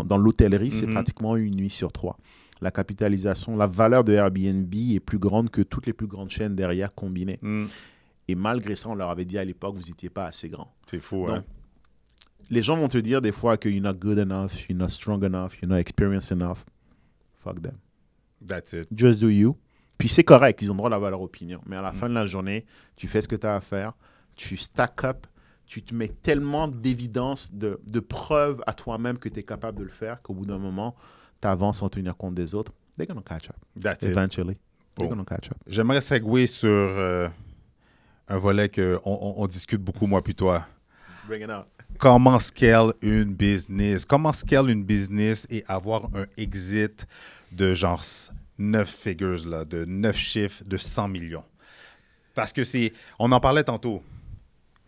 Dans l'hôtellerie, c'est pratiquement 1 nuit sur 3. La capitalisation, la valeur de Airbnb est plus grande que toutes les plus grandes chaînes derrière combinées. Et malgré ça, on leur avait dit à l'époque, vous n'étiez pas assez grand. C'est fou, donc, hein? Les gens vont te dire des fois que you're not good enough, you're not strong enough, you're not experienced enough. Fuck them. That's it. Just do you. Puis c'est correct, ils ont le droit d'avoir leur opinion. Mais à la fin de la journée, tu fais ce que tu as à faire, tu stack up, tu te mets tellement d'évidence, de preuves à toi-même que tu es capable de le faire qu'au bout d'un moment, tu avances sans tenir compte des autres. They're going to catch up. That's Eventually. it. They're going to catch up. J'aimerais seguer sur un volet qu'on discute beaucoup, moi puis toi. Bring it out. Comment scale une business? Comment scale une business et avoir un exit de genre 9 figures, là, de 9 chiffres, de 100 millions? Parce que on en parlait tantôt.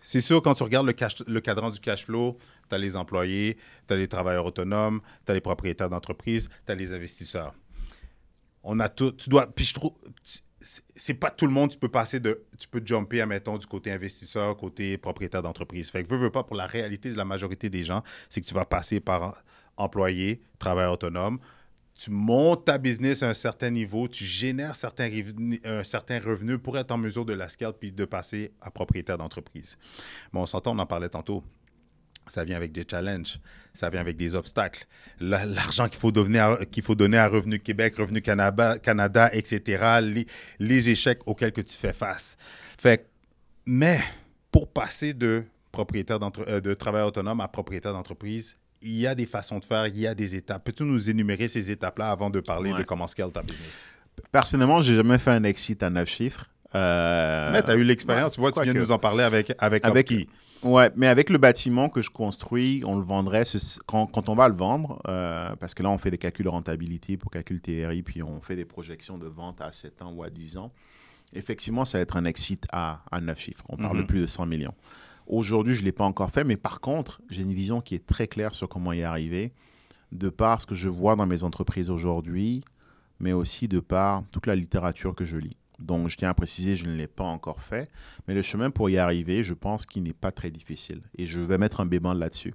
C'est sûr, quand tu regardes le cadran du cash flow, tu as les employés, tu as les travailleurs autonomes, tu as les propriétaires d'entreprise, tu as les investisseurs. On a tout. Tu dois. Puis je trouve. C'est pas tout le monde, tu peux jumper, admettons, du côté investisseur, côté propriétaire d'entreprise. Fait que veux pas, pour la réalité de la majorité des gens, c'est que tu vas passer par employé, travailleur autonome. Tu montes ta business à un certain niveau, tu génères un certain revenu pour être en mesure de la scale puis de passer à propriétaire d'entreprise. Mais on s'entend, on en parlait tantôt. Ça vient avec des challenges, ça vient avec des obstacles. L'argent qu'il faut donner à Revenu Québec, Revenu Canada, etc., les échecs auxquels que tu fais face. Mais pour passer de travailleur autonome à propriétaire d'entreprise, il y a des façons de faire, il y a des étapes. Peux-tu nous énumérer ces étapes-là avant de parler de comment scale ta business? Personnellement, j'ai jamais fait un exit à 9 chiffres. Mais tu as eu l'expérience, tu vois, tu viens de nous en parler avec qui? Ouais, mais avec le bâtiment que je construis, on le vendrait quand on va le vendre, parce que là, on fait des calculs de rentabilité pour calcul TRI, puis on fait des projections de vente à 7 ans ou à 10 ans. Effectivement, ça va être un exit à 9 chiffres. On parle de plus de 100 millions. Aujourd'hui, je ne l'ai pas encore fait, mais par contre, j'ai une vision qui est très claire sur comment y arriver, de par ce que je vois dans mes entreprises aujourd'hui, mais aussi de par toute la littérature que je lis. Donc, je tiens à préciser, je ne l'ai pas encore fait. Mais le chemin pour y arriver, je pense qu'il n'est pas très difficile. Et je vais mettre un bémol là-dessus.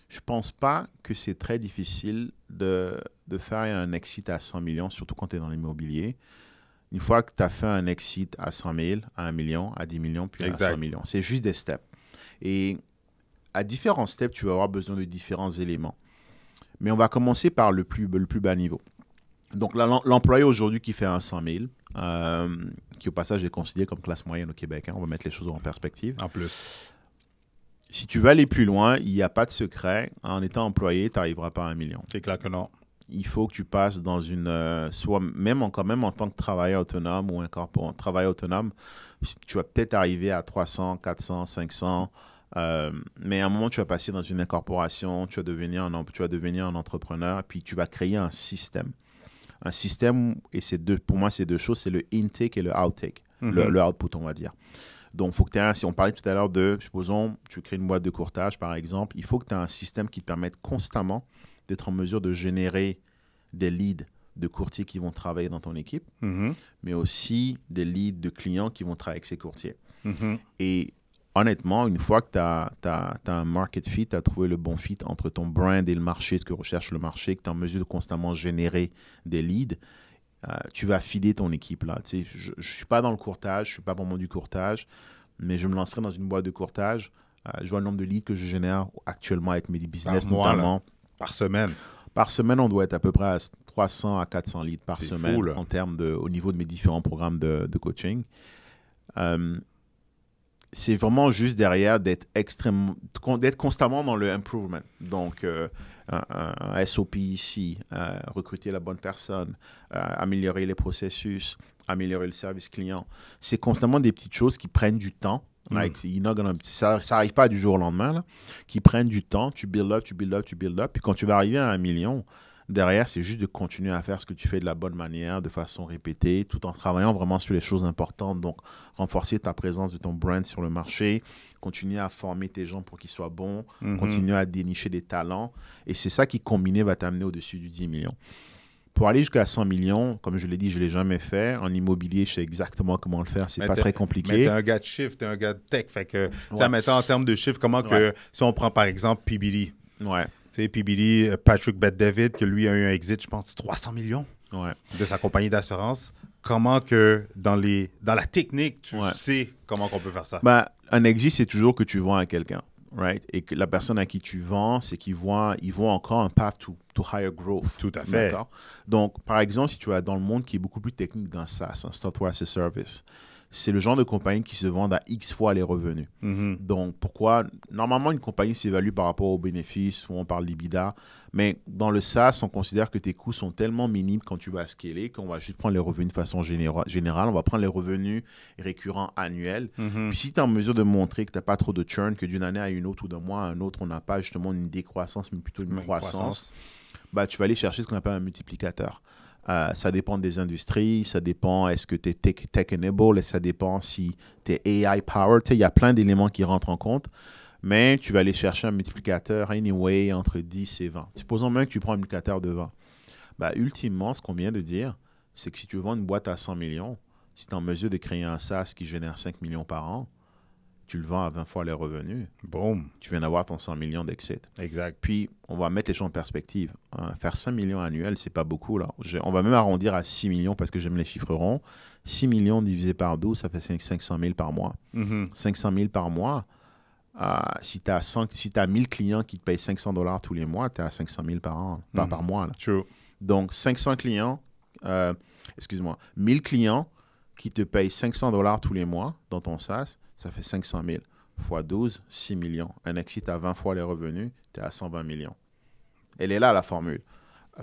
Je ne pense pas que c'est très difficile de faire un exit à 100 millions, surtout quand tu es dans l'immobilier. Une fois que tu as fait un exit à 100 000, à 1 million, à 10 millions, puis à 100 millions. C'est juste des steps. Et à différents steps, tu vas avoir besoin de différents éléments. Mais on va commencer par le plus bas niveau. Donc, l'employé aujourd'hui qui fait un 100 000, qui au passage est considéré comme classe moyenne au Québec, hein, on va mettre les choses en perspective. En plus. Si tu veux aller plus loin, il n'y a pas de secret. En étant employé, tu n'arriveras pas à 1 million. C'est clair que non. Il faut que tu passes dans une... quand même en tant que travailleur autonome ou un travailleur autonome, tu vas peut-être arriver à 300, 400, 500. Mais à un moment, tu vas passer dans une incorporation, tu vas devenir un entrepreneur, et puis tu vas créer un système. Un système, et pour moi, c'est deux choses, c'est le intake et le outtake, le output, on va dire. Donc, il faut que tu aies si on parlait tout à l'heure supposons, tu crées une boîte de courtage, par exemple, il faut que tu aies un système qui te permette constamment d'être en mesure de générer des leads de courtiers qui vont travailler dans ton équipe, mais aussi des leads de clients qui vont travailler avec ces courtiers. Et honnêtement, une fois que tu as un market fit, tu as trouvé le bon fit entre ton brand et le marché, ce que recherche le marché, que tu es en mesure de constamment générer des leads, tu vas feeder ton équipe là. Tu sais, je ne suis pas dans le courtage, je ne suis pas vraiment du courtage, mais je me lancerai dans une boîte de courtage. Je vois le nombre de leads que je génère actuellement avec mes business notamment. Par semaine. Par semaine, on doit être à peu près à 300 à 400 leads par semaine fou, en termes au niveau de mes différents programmes de coaching. C'est vraiment juste derrière d'être constamment dans le improvement. Donc, un SOP ici, recruter la bonne personne, améliorer les processus, améliorer le service client. C'est constamment des petites choses qui prennent du temps. Ça n'arrive pas du jour au lendemain, là, qui prennent du temps. Tu build up. Puis quand tu vas arriver à 1 million, derrière, c'est juste de continuer à faire ce que tu fais de la bonne manière, de façon répétée, tout en travaillant vraiment sur les choses importantes. Donc, renforcer ta présence de ton brand sur le marché, continuer à former tes gens pour qu'ils soient bons, continuer à dénicher des talents. Et c'est ça qui, combiné, va t'amener au-dessus du 10 millions. Pour aller jusqu'à 100 millions, comme je l'ai dit, je ne l'ai jamais fait. En immobilier, je sais exactement comment le faire. C'est pas très compliqué. Mais tu es un gars de chiffre, tu es un gars de tech. Fait que, mettons en termes de chiffres, si on prend par exemple PBD. Ouais. Tu sais, PBD, Patrick Bet-David, que lui a eu un exit, je pense, 300 millions de sa compagnie d'assurance. Comment que dans la technique, tu sais comment qu'on peut faire ça? Ben, un exit, c'est toujours que tu vends à quelqu'un. Right? Et que la personne à qui tu vends, c'est qu'ils voient encore un path to higher growth. Tout à fait. Donc, par exemple, si tu vas dans le monde qui est beaucoup plus technique dans SaaS, un software as a service, c'est le genre de compagnie qui se vendent à X fois les revenus. Donc, pourquoi? Normalement, une compagnie s'évalue par rapport aux bénéfices, souvent on parle d'EBITDA, mais dans le SaaS, on considère que tes coûts sont tellement minimes quand tu vas scaler qu'on va juste prendre les revenus de façon générale. On va prendre les revenus récurrents annuels. Puis si tu es en mesure de montrer que tu n'as pas trop de churn, que d'une année à une autre ou d'un mois à un autre, on n'a pas justement une décroissance, mais plutôt une croissance, bah, tu vas aller chercher ce qu'on appelle un multiplicateur. Ça dépend des industries, ça dépend est-ce que tu es tech-enabled, et ça dépend si tu es AI-powered. Il y a plein d'éléments qui rentrent en compte, mais tu vas aller chercher un multiplicateur anyway entre 10 et 20. Supposons même que tu prends un multiplicateur de 20. Bah, ultimement, ce qu'on vient de dire, c'est que si tu vends une boîte à 100 millions, si tu es en mesure de créer un SaaS qui génère 5 millions par an, tu le vends à 20 fois les revenus. Boom. Tu viens d'avoir ton 100 millions d'exit. Exact. Puis, on va mettre les choses en perspective. Faire 5 millions annuels, c'est pas beaucoup. Là. On va même arrondir à 6 millions parce que j'aime les chiffres ronds. 6 millions divisé par 12, ça fait 500 000 par mois. 500 000 par mois, si tu as 1000 clients qui te payent $500 tous les mois, tu es à 500 000 par an, par mois. Là. True. Donc, 500 clients, 1000 clients qui te payent $500 tous les mois dans ton SaaS, ça fait 500 000 fois 12, 6 millions. Un exit à 20 fois les revenus, tu es à 120 millions. Elle est là, la formule.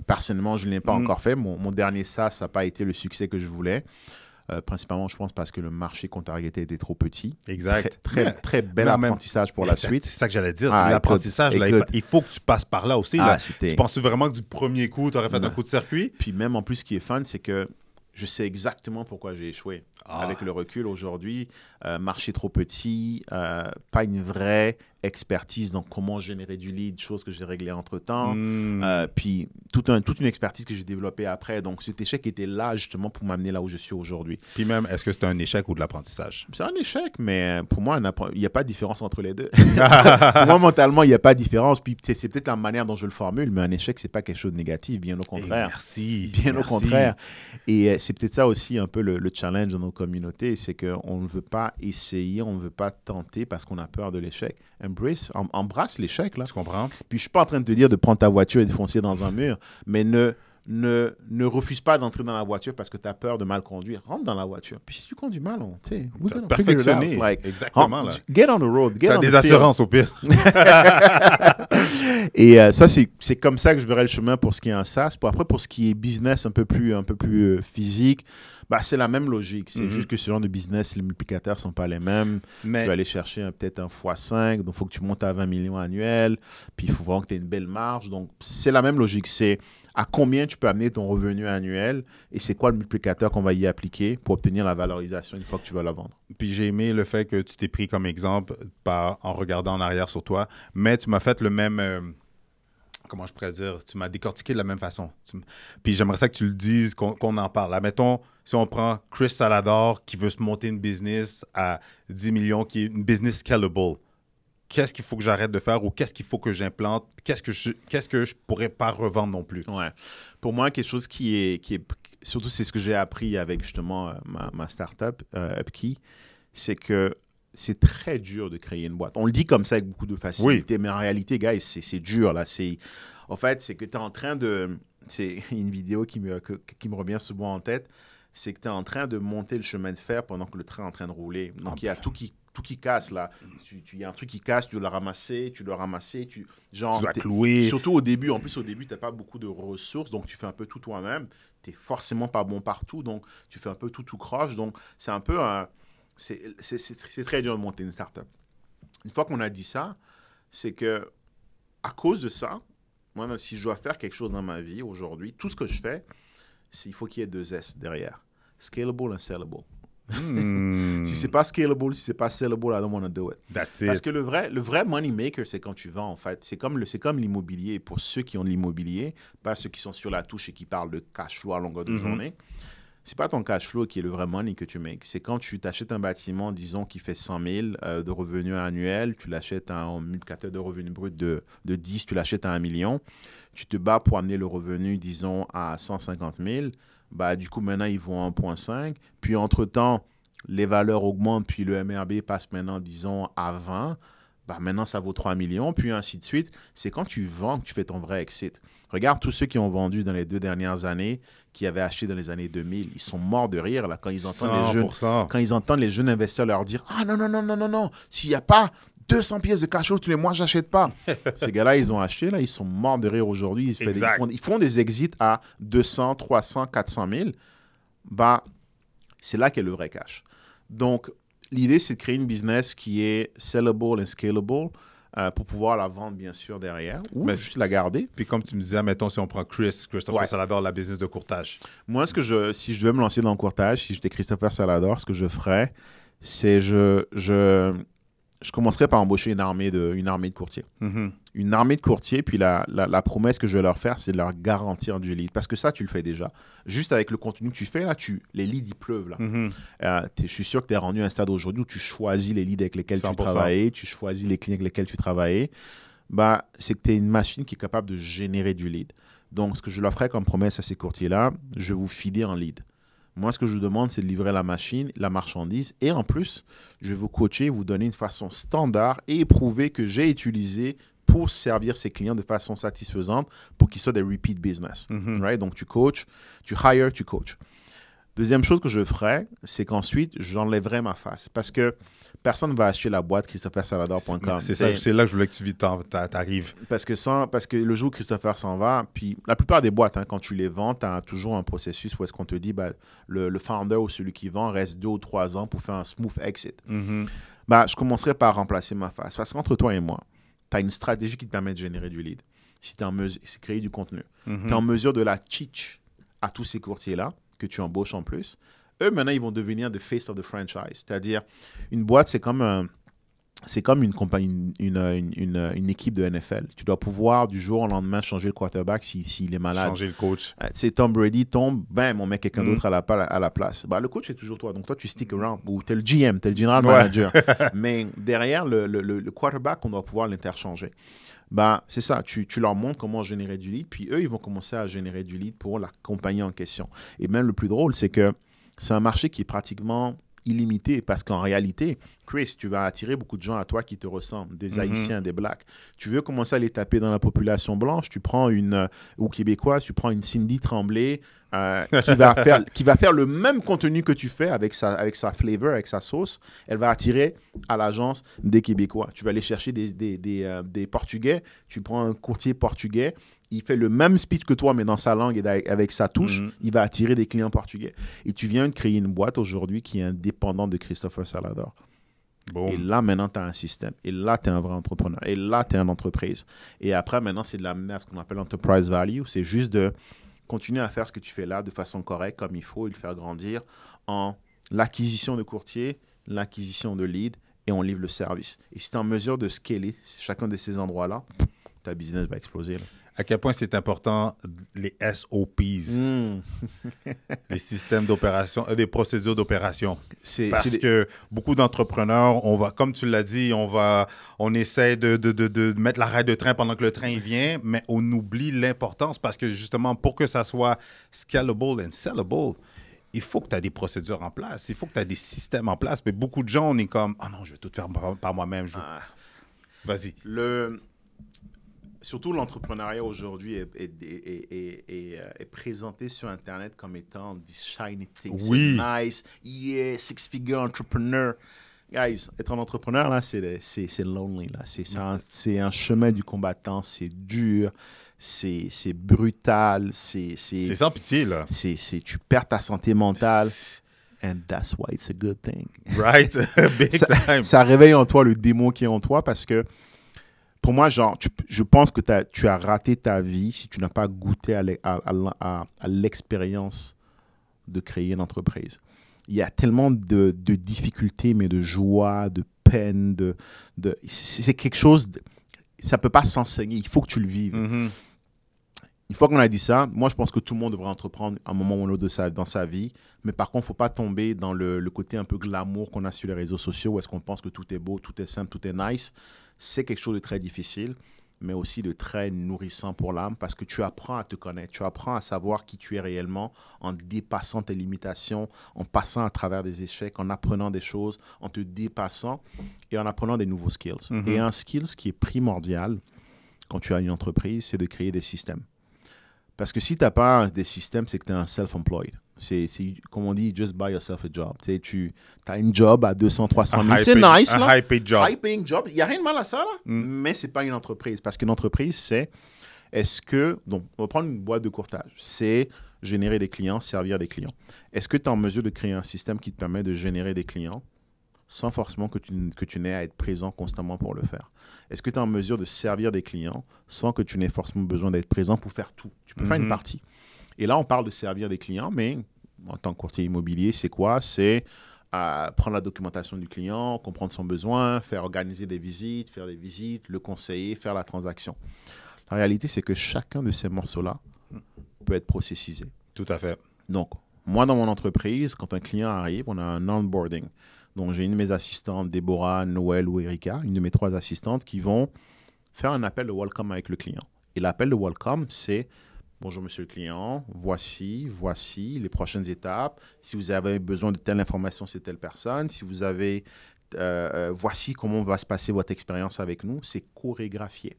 Personnellement, je ne l'ai pas encore fait. Mon dernier SaaS, ça n'a pas été le succès que je voulais. Principalement, je pense, parce que le marché qu'on targetait était trop petit. Exact. Très bel apprentissage pour la suite. C'est ça que j'allais dire. L'apprentissage, il faut que tu passes par là aussi. Tu penses vraiment que du premier coup, tu aurais fait un coup de circuit? Puis même, en plus, ce qui est fun, c'est que je sais exactement pourquoi j'ai échoué. Avec le recul aujourd'hui, marché trop petit, pas une vraie expertise dans comment générer du lead, chose que j'ai réglée entre-temps. Puis toute une expertise que j'ai développée après. Donc cet échec était là justement pour m'amener là où je suis aujourd'hui. Puis même, est-ce que c'était un échec ou de l'apprentissage? C'est un échec, mais pour moi, il n'y a pas de différence entre les deux. Pour moi, mentalement, il n'y a pas de différence. Puis c'est peut-être la manière dont je le formule, mais un échec, c'est pas quelque chose de négatif, bien au contraire. Merci. Bien au contraire. Et c'est peut-être ça aussi un peu le challenge dans nos communautés, c'est qu'on ne veut pas essayer, on ne veut pas tenter parce qu'on a peur de l'échec. Embrasse l'échec, là. Tu comprends? Puis je ne suis pas en train de te dire de prendre ta voiture et de foncer dans un mur, mais ne refuse pas d'entrer dans la voiture parce que tu as peur de mal conduire. Rentre dans la voiture. Puis si tu conduis mal, perfectionner. Exactement. Là. Get on the road. Tu as des assurances au pire. Et ça, c'est comme ça que je verrai le chemin pour ce qui est un SaaS. Après, pour ce qui est business un peu plus physique, bah, c'est la même logique. C'est juste que ce genre de business, les multiplicateurs ne sont pas les mêmes. Tu vas aller chercher peut-être un x5, donc il faut que tu montes à 20 millions annuels. Puis il faut vraiment que tu aies une belle marge. Donc, c'est la même logique. C'est à combien tu peux amener ton revenu annuel et c'est quoi le multiplicateur qu'on va y appliquer pour obtenir la valorisation une fois que tu vas la vendre. Puis j'ai aimé le fait que tu t'es pris comme exemple en regardant en arrière sur toi, mais tu m'as fait le même... comment je pourrais dire? Tu m'as décortiqué de la même façon. Puis j'aimerais ça que tu le dises, qu'on en parle. Admettons, si on prend Chris Salador qui veut se monter une business à 10 millions, qui est une business scalable. Qu'est-ce qu'il faut que j'arrête de faire ou qu'est-ce qu'il faut que j'implante? Qu'est-ce que je pourrais pas revendre non plus? Ouais. Pour moi, quelque chose qui est surtout, c'est ce que j'ai appris avec justement ma startup, Upkey, c'est que c'est très dur de créer une boîte. On le dit comme ça avec beaucoup de facilité, mais en réalité, guys, c'est dur. Là. En fait, c'est que tu es en train de... C'est une vidéo qui me revient souvent en tête. C'est que tu es en train de monter le chemin de fer pendant que le train est en train de rouler. Donc, il y a tout qui casse, là. Il y a un truc qui casse, tu dois le ramasser, tu dois clouer. Surtout au début. En plus, au début, tu n'as pas beaucoup de ressources, donc tu fais un peu tout toi-même. Tu n'es forcément pas bon partout, donc tu fais un peu tout croche. Donc, c'est un peu c'est très dur de monter une startup. Une fois qu'on a dit ça, c'est que à cause de ça, moi, si je dois faire quelque chose dans ma vie aujourd'hui, tout ce que je fais, il faut qu'il y ait 2 S derrière. Scalable and sellable. Si c'est pas scalable, si c'est pas sellable, I don't want to do it. That's it. Parce que le vrai money maker, c'est quand tu vends, en fait. C'est comme l'immobilier. Pour ceux qui ont de l'immobilier, pas ceux qui sont sur la touche et qui parlent de cash flow à longueur de journée. C'est pas ton cash flow qui est le vrai money que tu makes. C'est quand tu t'achètes un bâtiment, disons, qui fait 100 000 de revenus annuels, tu l'achètes à un multiplicateur de revenus bruts de 10, tu l'achètes à 1 million. Tu te bats pour amener le revenu, disons, à 150 000. Bah, du coup, maintenant, ils vont à 1,5. Puis, entre-temps, les valeurs augmentent, puis le MRB passe maintenant, disons, à 20. Bah, maintenant, ça vaut 3 millions, puis ainsi de suite. C'est quand tu vends que tu fais ton vrai exit. Regarde tous ceux qui ont vendu dans les 2 dernières années, qui avaient acheté dans les années 2000, ils sont morts de rire là, quand ils entendent les jeunes investisseurs leur dire « Ah non, non, non, non, non, non, s'il n'y a pas 200 pièces de cash flow tous les mois, j'achète pas. » Ces gars-là, ils ont acheté, là, ils sont morts de rire aujourd'hui. Ils font des exits à 200, 300, 400 000. Bah, c'est là qu'est le vrai cash. Donc, l'idée, c'est de créer une business qui est sellable et scalable pour pouvoir la vendre, bien sûr, derrière ou juste la garder. Puis comme tu me disais, mettons, si on prend Christopher Salador, la business de courtage. Moi, si je devais me lancer dans le courtage, si j'étais Christopher Salador, ce que je ferais, c'est je commencerais par embaucher une armée de courtiers. Mm-hmm. Une armée de courtiers, puis la promesse que je vais leur faire, c'est de leur garantir du lead. Parce que ça, tu le fais déjà. Juste avec le contenu que tu fais, là, les leads, ils pleuvent. Là. Mm-hmm. Je suis sûr que tu es rendu à un stade aujourd'hui où tu choisis les leads avec lesquels 100%. Tu travailles, tu choisis les clients avec lesquels tu travailles. Bah, c'est que tu es une machine qui est capable de générer du lead. Donc, ce que je leur ferai comme promesse à ces courtiers-là, je vais vous filer en lead. Moi, ce que je vous demande, c'est de livrer la machine, la marchandise. Et en plus, je vais vous coacher, vous donner une façon standard et éprouver que j'ai utilisé pour servir ces clients de façon satisfaisante pour qu'ils soient des repeat business. Mm-hmm. Right? Donc, tu coaches, tu hires, tu coaches. Deuxième chose que je ferais, c'est qu'ensuite, j'enlèverais ma face. Parce que personne ne va acheter la boîte christophersalador.com. C'est là que je voulais que tu t'arrives. Parce que le jour où Christopher s'en va, puis la plupart des boîtes, quand tu les vends, tu as toujours un processus où est-ce qu'on te dit le founder ou celui qui vend reste 2 ou 3 ans pour faire un smooth exit. Mm-hmm. Je commencerai par remplacer ma face. Parce qu'entre toi et moi, tu as une stratégie qui te permet de générer du lead. Si tu es en mesure, c'est créer du contenu. Mm-hmm. Tu es en mesure de la teach à tous ces courtiers-là que tu embauches en plus. Eux, maintenant, ils vont devenir the face of the franchise. C'est-à-dire, une boîte, c'est comme une compagnie, une équipe de NFL. Tu dois pouvoir, du jour au lendemain, changer le quarterback s'il est malade. Changer le coach. C'est Tom Brady tombe, on met quelqu'un d'autre à la place. Le coach, c'est toujours toi. Donc, toi, tu stick around. Ou tu es le GM, tu es le general manager. Mais derrière, le quarterback, on doit pouvoir l'interchanger. C'est ça, tu leur montres comment générer du lead, puis eux, ils vont commencer à générer du lead pour la compagnie en question. Et même le plus drôle, c'est que c'est un marché qui est pratiquement illimité parce qu'en réalité, Chris, tu vas attirer beaucoup de gens à toi qui te ressemblent, des Haïtiens, des Blacks. Tu veux commencer à les taper dans la population blanche, tu prends ou québécoise, tu prends une Cindy Tremblay qui va faire le même contenu que tu fais avec sa flavor, avec sa sauce. Elle va attirer à l'agence des Québécois. Tu vas aller chercher des Portugais, tu prends un courtier portugais, il fait le même speech que toi, mais dans sa langue et avec sa touche, il va attirer des clients portugais. Et tu viens de créer une boîte aujourd'hui qui est indépendante de Christopher Salador. Bon. Et là, maintenant, tu as un système. Et là, tu es un vrai entrepreneur. Et là, tu es une entreprise. Et après, maintenant, c'est de l'amener à ce qu'on appelle enterprise value. C'est juste de continuer à faire ce que tu fais là de façon correcte, comme il faut, et le faire grandir en l'acquisition de courtiers, l'acquisition de leads, et on livre le service. Et si tu es en mesure de scaler chacun de ces endroits-là, ta business va exploser. Là. À quel point c'est important les SOPs, les systèmes d'opération, les procédures d'opération. Parce que beaucoup d'entrepreneurs, comme tu l'as dit, on essaie de mettre l'arrêt de train pendant que le train il vient, mais on oublie l'importance parce que justement, pour que ça soit scalable and sellable, il faut que tu aies des procédures en place, il faut que tu aies des systèmes en place. Mais beaucoup de gens, on est comme, ah non, je vais tout faire par moi-même. Vas-y. Surtout l'entrepreneuriat aujourd'hui est présenté sur Internet comme étant this shiny thing. Oui. C'est nice, yeah, six-figure entrepreneur. Guys, être un entrepreneur, là, c'est lonely. Là. C'est un chemin du combattant, c'est dur, c'est brutal, c'est sans pitié, là. Tu perds ta santé mentale. And that's why it's a good thing. Right? Big time. Ça réveille en toi le démon qui est en toi parce que pour moi, je pense que tu as raté ta vie si tu n'as pas goûté à l'expérience de créer une entreprise. Il y a tellement de difficultés, mais de joie, de peine. C'est quelque chose, ça ne peut pas s'enseigner. Il faut que tu le vives. Mm-hmm. Une fois qu'on a dit ça, moi, je pense que tout le monde devrait entreprendre à un moment ou un autre dans sa vie. Mais par contre, il ne faut pas tomber dans le côté un peu glamour qu'on a sur les réseaux sociaux où est-ce qu'on pense que tout est beau, tout est simple, tout est nice. C'est quelque chose de très difficile, mais aussi de très nourrissant pour l'âme parce que tu apprends à te connaître, tu apprends à savoir qui tu es réellement en dépassant tes limitations, en passant à travers des échecs, en apprenant des choses, en te dépassant et en apprenant des nouveaux skills. Mm-hmm. Et un skill qui est primordial quand tu as une entreprise, c'est de créer des systèmes. Parce que si tu n'as pas des systèmes, c'est que tu es un self-employed. C'est, comme on dit, just buy yourself a job. Tu as une job à 200, 300 000. C'est nice, là. Un high-paid job. High-paying job. Il n'y a rien de mal à ça, là. Mais ce n'est pas une entreprise. Parce qu'une entreprise, c'est... Donc, on va prendre une boîte de courtage. C'est générer des clients, servir des clients. Est-ce que tu es en mesure de créer un système qui te permet de générer des clients sans forcément que tu n'aies à être présent constamment pour le faire? Est-ce que tu es en mesure de servir des clients sans que tu n'aies forcément besoin d'être présent pour faire tout? Tu peux faire une partie. Et là, on parle de servir des clients, mais en tant que courtier immobilier, c'est quoi? C'est prendre la documentation du client, comprendre son besoin, faire organiser des visites, faire des visites, le conseiller, faire la transaction. La réalité, c'est que chacun de ces morceaux-là peut être processisé. Tout à fait. Donc, moi, dans mon entreprise, quand un client arrive, on a un onboarding. Donc, j'ai une de mes assistantes, Déborah, Noël ou Erika, une de mes 3 assistantes qui vont faire un appel de welcome avec le client. Et l'appel de welcome, c'est « Bonjour, monsieur le client, voici les prochaines étapes. Si vous avez besoin de telle information, c'est telle personne. Si vous avez... voici comment va se passer votre expérience avec nous. » C'est chorégraphié.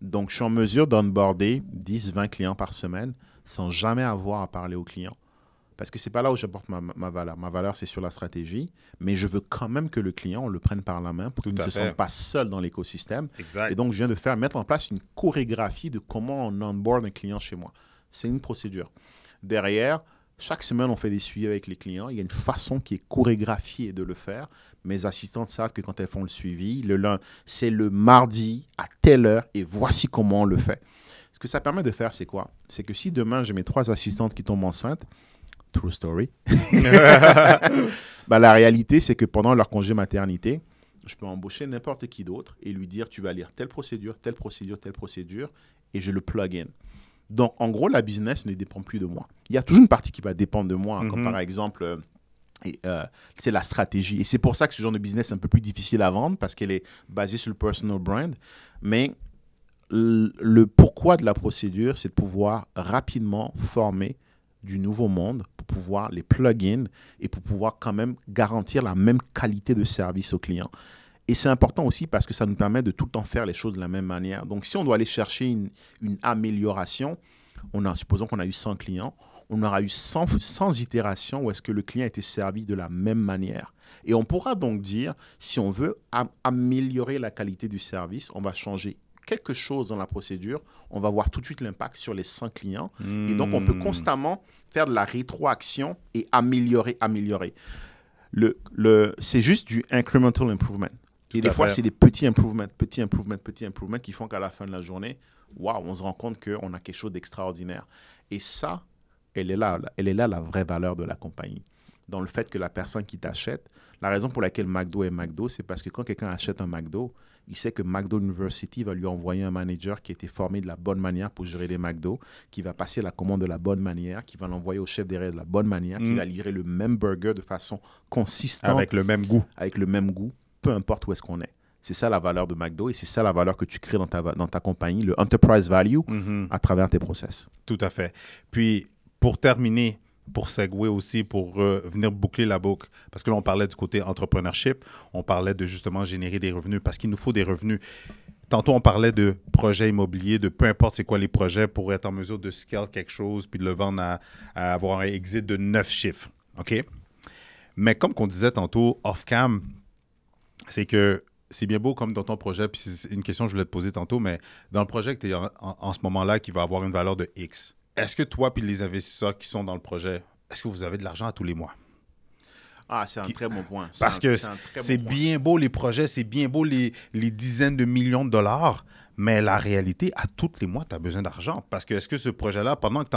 Donc, je suis en mesure d'onboarder 10, 20 clients par semaine sans jamais avoir à parler aux clients. Parce que ce n'est pas là où j'apporte ma valeur. Ma valeur, c'est sur la stratégie, mais je veux quand même que le client, on le prenne par la main pour qu'il ne se sente pas seul dans l'écosystème. Exact. Et donc, je viens de mettre en place une chorégraphie de comment on onboard un client chez moi. C'est une procédure. Derrière, chaque semaine, on fait des suivis avec les clients. Il y a une façon qui est chorégraphiée de le faire. Mes assistantes savent que quand elles font le suivi, c'est le mardi à telle heure et voici comment on le fait. Ce que ça permet de faire, c'est quoi? C'est que si demain, j'ai mes 3 assistantes qui tombent enceintes, true story, la réalité, c'est que pendant leur congé maternité, je peux embaucher n'importe qui d'autre et lui dire, tu vas lire telle procédure, telle procédure, telle procédure, et je le plug in. Donc, en gros, la business ne dépend plus de moi. Il y a toujours une partie qui va dépendre de moi, comme par exemple... c'est la stratégie. Et c'est pour ça que ce genre de business est un peu plus difficile à vendre parce qu'elle est basée sur le personal brand. Mais le pourquoi de la procédure, c'est de pouvoir rapidement former du nouveau monde pour pouvoir les plug-in et pour pouvoir quand même garantir la même qualité de service aux clients. Et c'est important aussi parce que ça nous permet de tout le temps faire les choses de la même manière. Donc, si on doit aller chercher une amélioration, supposons qu'on a eu 100 clients, on aura eu 100 itérations où est-ce que le client a été servi de la même manière. Et on pourra donc dire, si on veut améliorer la qualité du service, on va changer quelque chose dans la procédure, on va voir tout de suite l'impact sur les 100 clients. Et donc, on peut constamment faire de la rétroaction et améliorer. C'est juste du incremental improvement. Et des fois, c'est des petits improvements qui font qu'à la fin de la journée, waouh, on se rend compte qu'on a quelque chose d'extraordinaire. Et ça, elle est là la vraie valeur de la compagnie. Dans le fait que la personne qui t'achète, la raison pour laquelle McDo est McDo, c'est parce que quand quelqu'un achète un McDo, il sait que McDo University va lui envoyer un manager qui a été formé de la bonne manière pour gérer des McDo, qui va passer la commande de la bonne manière, qui va l'envoyer au chef derrière de la bonne manière, qui va livrer le même burger de façon consistante. Avec le même goût. Avec le même goût, peu importe où est-ce qu'on est. C'est ça la valeur de McDo et c'est ça la valeur que tu crées dans ta compagnie, le enterprise value à travers tes process. Tout à fait. Puis, pour terminer, pour segway aussi, pour venir boucler la boucle, parce que là, on parlait du côté entrepreneurship, on parlait de justement générer des revenus, parce qu'il nous faut des revenus. Tantôt, on parlait de projets immobiliers, de peu importe c'est quoi les projets pour être en mesure de scale quelque chose puis de le vendre à avoir un exit de 9 chiffres. OK? Mais comme qu'on disait tantôt, off-cam, c'est que c'est bien beau comme dans ton projet, puis c'est une question que je voulais te poser tantôt, mais dans le projet que tu es en ce moment-là qui va avoir une valeur de X, est-ce que toi puis les investisseurs qui sont dans le projet, est-ce que vous avez de l'argent à tous les mois? Ah, c'est un très bon point. Parce que c'est bien beau les projets, c'est bien beau les dizaines de millions de dollars, mais la réalité, à tous les mois, tu as besoin d'argent. Parce que est-ce que ce projet-là, pendant que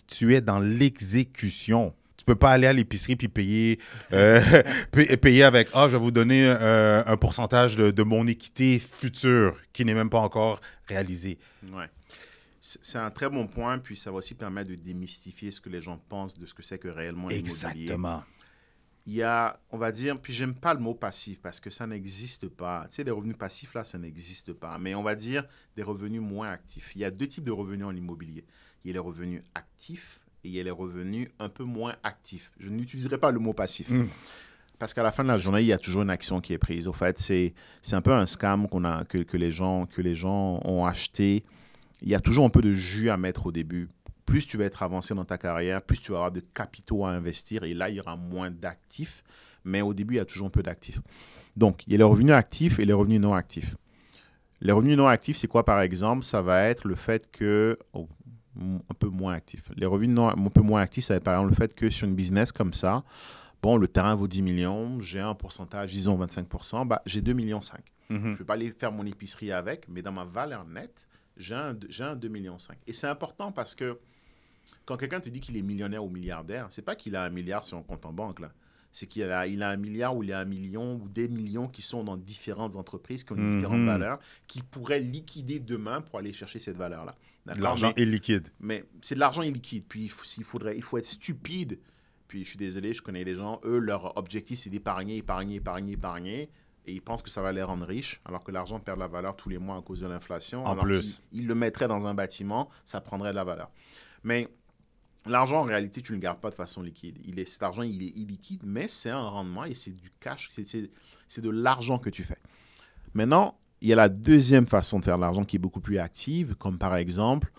tu es dans l'exécution, tu peux pas aller à l'épicerie puis payer avec « Ah, je vais vous donner un pourcentage de mon équité future qui n'est même pas encore réalisée. » Ouais. C'est un très bon point, puis ça va aussi permettre de démystifier ce que les gens pensent de ce que c'est que réellement l'immobilier. Exactement. Il y a, on va dire, puis j'aime pas le mot passif parce que ça n'existe pas. Tu sais, des revenus passifs, là, ça n'existe pas. Mais on va dire des revenus moins actifs. Il y a 2 types de revenus en immobilier. Il y a les revenus actifs et il y a les revenus un peu moins actifs. Je n'utiliserai pas le mot passif. Parce qu'à la fin de la journée, il y a toujours une action qui est prise. Au fait, c'est un peu un scam que les gens ont acheté. Il y a toujours un peu de jus à mettre au début. Plus tu vas être avancé dans ta carrière, plus tu vas avoir de capitaux à investir. Et là, il y aura moins d'actifs. Mais au début, il y a toujours un peu d'actifs. Donc, il y a les revenus actifs et les revenus non actifs. Les revenus non actifs, c'est quoi, par exemple? Ça va être le fait que... un peu moins actifs. Les revenus un peu moins actifs, ça va être par exemple le fait que sur une business comme ça, bon, le terrain vaut 10 millions, j'ai un pourcentage, disons 25%, bah, j'ai 2,5 millions. Je ne peux pas aller faire mon épicerie avec, mais dans ma valeur nette, j'ai un 2,5 millions. Et c'est important parce que quand quelqu'un te dit qu'il est millionnaire ou milliardaire, ce n'est pas qu'il a 1 milliard sur un compte en banque, là. C'est qu'il a 1 milliard ou il a 1 million ou des millions qui sont dans différentes entreprises qui ont une différente valeur, qui pourraient liquider demain pour aller chercher cette valeur-là. L'argent est liquide. Mais c'est de l'argent illiquide. Puis il faut être stupide. Puis je suis désolé, je connais des gens, eux, leur objectif, c'est d'épargner, et ils pensent que ça va les rendre riches, alors que l'argent perd de la valeur tous les mois à cause de l'inflation. En plus. Ils le mettraient dans un bâtiment, ça prendrait de la valeur. Mais l'argent, en réalité, tu ne le gardes pas de façon liquide. Cet argent, il est illiquide, mais c'est un rendement et c'est du cash, c'est de l'argent que tu fais. Maintenant, il y a la deuxième façon de faire de l'argent qui est beaucoup plus active, comme par exemple,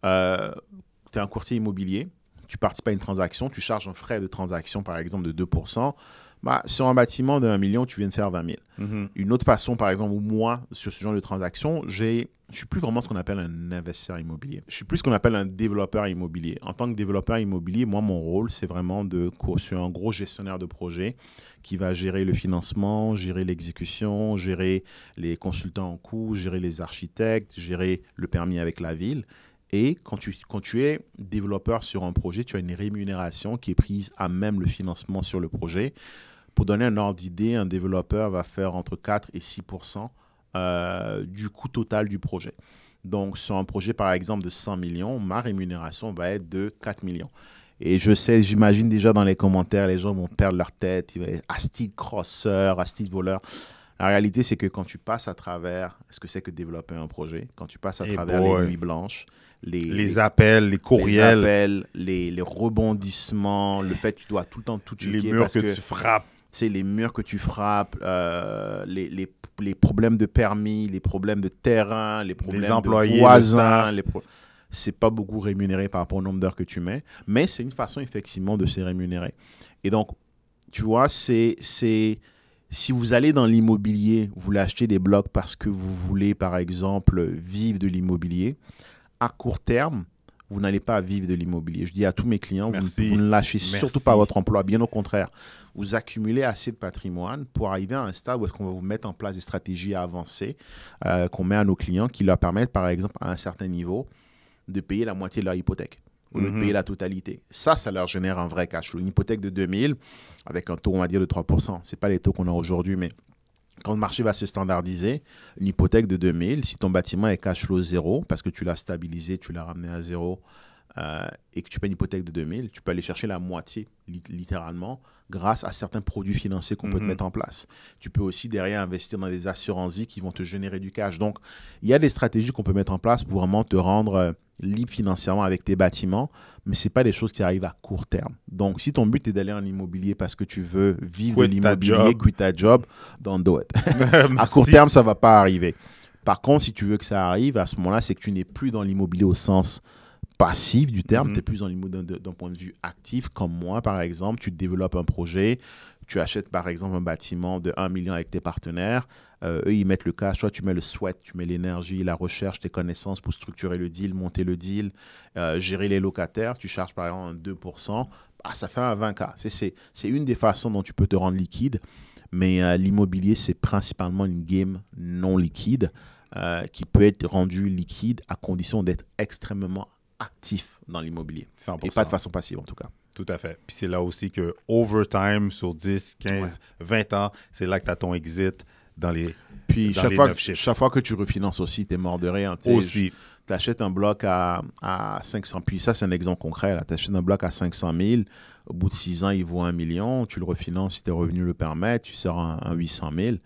tu es un courtier immobilier, tu participes à une transaction, tu charges un frais de transaction, par exemple, de 2%. Bah, sur un bâtiment de 1 million, tu viens de faire 20 000. Une autre façon, par exemple, où moi, sur ce genre de transaction, je ne suis plus vraiment ce qu'on appelle un investisseur immobilier. Je suis plus ce qu'on appelle un développeur immobilier. En tant que développeur immobilier, moi, mon rôle, c'est vraiment sur un gros gestionnaire de projet qui va gérer le financement, gérer l'exécution, gérer les consultants en cours, gérer les architectes, gérer le permis avec la ville. Et quand tu es développeur sur un projet, tu as une rémunération qui est prise à même le financement sur le projet. Pour donner un ordre d'idée, un développeur va faire entre 4 et 6% du coût total du projet. Donc, sur un projet, par exemple, de 100 millions, ma rémunération va être de 4 millions. Et je sais, j'imagine déjà dans les commentaires, les gens vont perdre leur tête. Ils vont dire « Asti de crosseur, asti de voleur ». La réalité, c'est que quand tu passes à travers ce que c'est que développer un projet, quand tu passes à travers les nuits blanches, les appels, les courriels, les rebondissements, le fait que tu dois tout le temps tout checker. Les murs que tu frappes. Tu sais, les murs que tu frappes, les problèmes de permis, les problèmes de terrain, les problèmes de voisins. C'est pas beaucoup rémunéré par rapport au nombre d'heures que tu mets, mais c'est une façon effectivement de se rémunérer. Et donc, tu vois, si vous allez dans l'immobilier, vous voulez acheter des blocs parce que vous voulez, par exemple, vivre de l'immobilier, à court terme, vous n'allez pas vivre de l'immobilier. Je dis à tous mes clients, vous ne lâchez surtout pas votre emploi. Bien au contraire, vous accumulez assez de patrimoine pour arriver à un stade où est-ce qu'on va vous mettre en place des stratégies avancées qu'on met à nos clients qui leur permettent, par exemple, à un certain niveau, de payer la moitié de leur hypothèque ou de payer la totalité. Ça leur génère un vrai cash flow. Une hypothèque de 2000 avec un taux, on va dire, de 3%. Ce n'est pas les taux qu'on a aujourd'hui, mais quand le marché va se standardiser, une hypothèque de 2000, si ton bâtiment est cash flow 0, parce que tu l'as stabilisé, tu l'as ramené à 0, et que tu payes une hypothèque de 2000, tu peux aller chercher la moitié, littéralement, grâce à certains produits financiers qu'on peut te mettre en place. Tu peux aussi derrière investir dans des assurances-vie qui vont te générer du cash. Donc, il y a des stratégies qu'on peut mettre en place pour vraiment te rendre libre financièrement avec tes bâtiments, mais ce n'est pas des choses qui arrivent à court terme. Donc, si ton but est d'aller en immobilier parce que tu veux vivre de l'immobilier, quitte ta job, don't do it. À court terme, ça ne va pas arriver. Par contre, si tu veux que ça arrive, à ce moment-là, c'est que tu n'es plus dans l'immobilier au sens passif du terme, tu es plus dans l'immobilier d'un point de vue actif, comme moi, par exemple. Tu développes un projet, tu achètes, par exemple, un bâtiment de 1 million avec tes partenaires. Eux, ils mettent le cash. Toi, tu mets le sweat, tu mets l'énergie, la recherche, tes connaissances pour structurer le deal, monter le deal, gérer les locataires. Tu charges, par exemple, 2%. Ah, ça fait un 20K. C'est une des façons dont tu peux te rendre liquide. Mais l'immobilier, c'est principalement une game non liquide qui peut être rendue liquide à condition d'être extrêmement actif dans l'immobilier. 100%. Et pas de façon passive, en tout cas. Tout à fait. Puis c'est là aussi que overtime, sur 10, 15, 20 ans, c'est là que tu as ton exit dans les Puis dans chaque fois que tu refinances aussi, tu es mort de rien. Aussi. Tu achètes un bloc à 500 000. Puis ça, c'est un exemple concret. Tu achètes un bloc à 500 000. Au bout de 6 ans, il vaut 1 million. Tu le refinances si tes revenus le permettent. Tu sors un 800 000.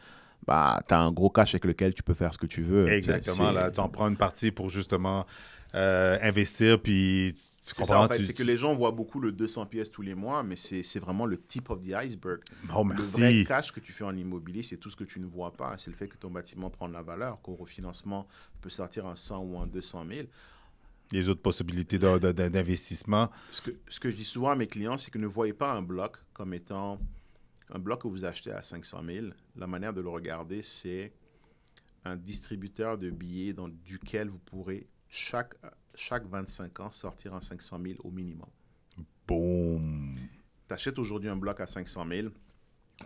Bah, tu as un gros cash avec lequel tu peux faire ce que tu veux. Exactement. Là, tu en prends une partie pour justement investir, puis tu C'est comprends? ça, en fait. C'est que les gens voient beaucoup le 200 pièces tous les mois, mais c'est vraiment le tip of the iceberg. Oh, Le merci. vrai cash que tu fais en immobilier, c'est tout ce que tu ne vois pas. C'est le fait que ton bâtiment prend de la valeur, qu'au refinancement peut sortir un 100 ou un 200 000. Les autres possibilités d'investissement. Ce que je dis souvent à mes clients, c'est que ne voyez pas un bloc comme étant un bloc que vous achetez à 500 000. La manière de le regarder, c'est un distributeur de billets duquel vous pourrez chaque 25 ans sortir un 500 000 au minimum. Boum. Tu achètes aujourd'hui un bloc à 500 000.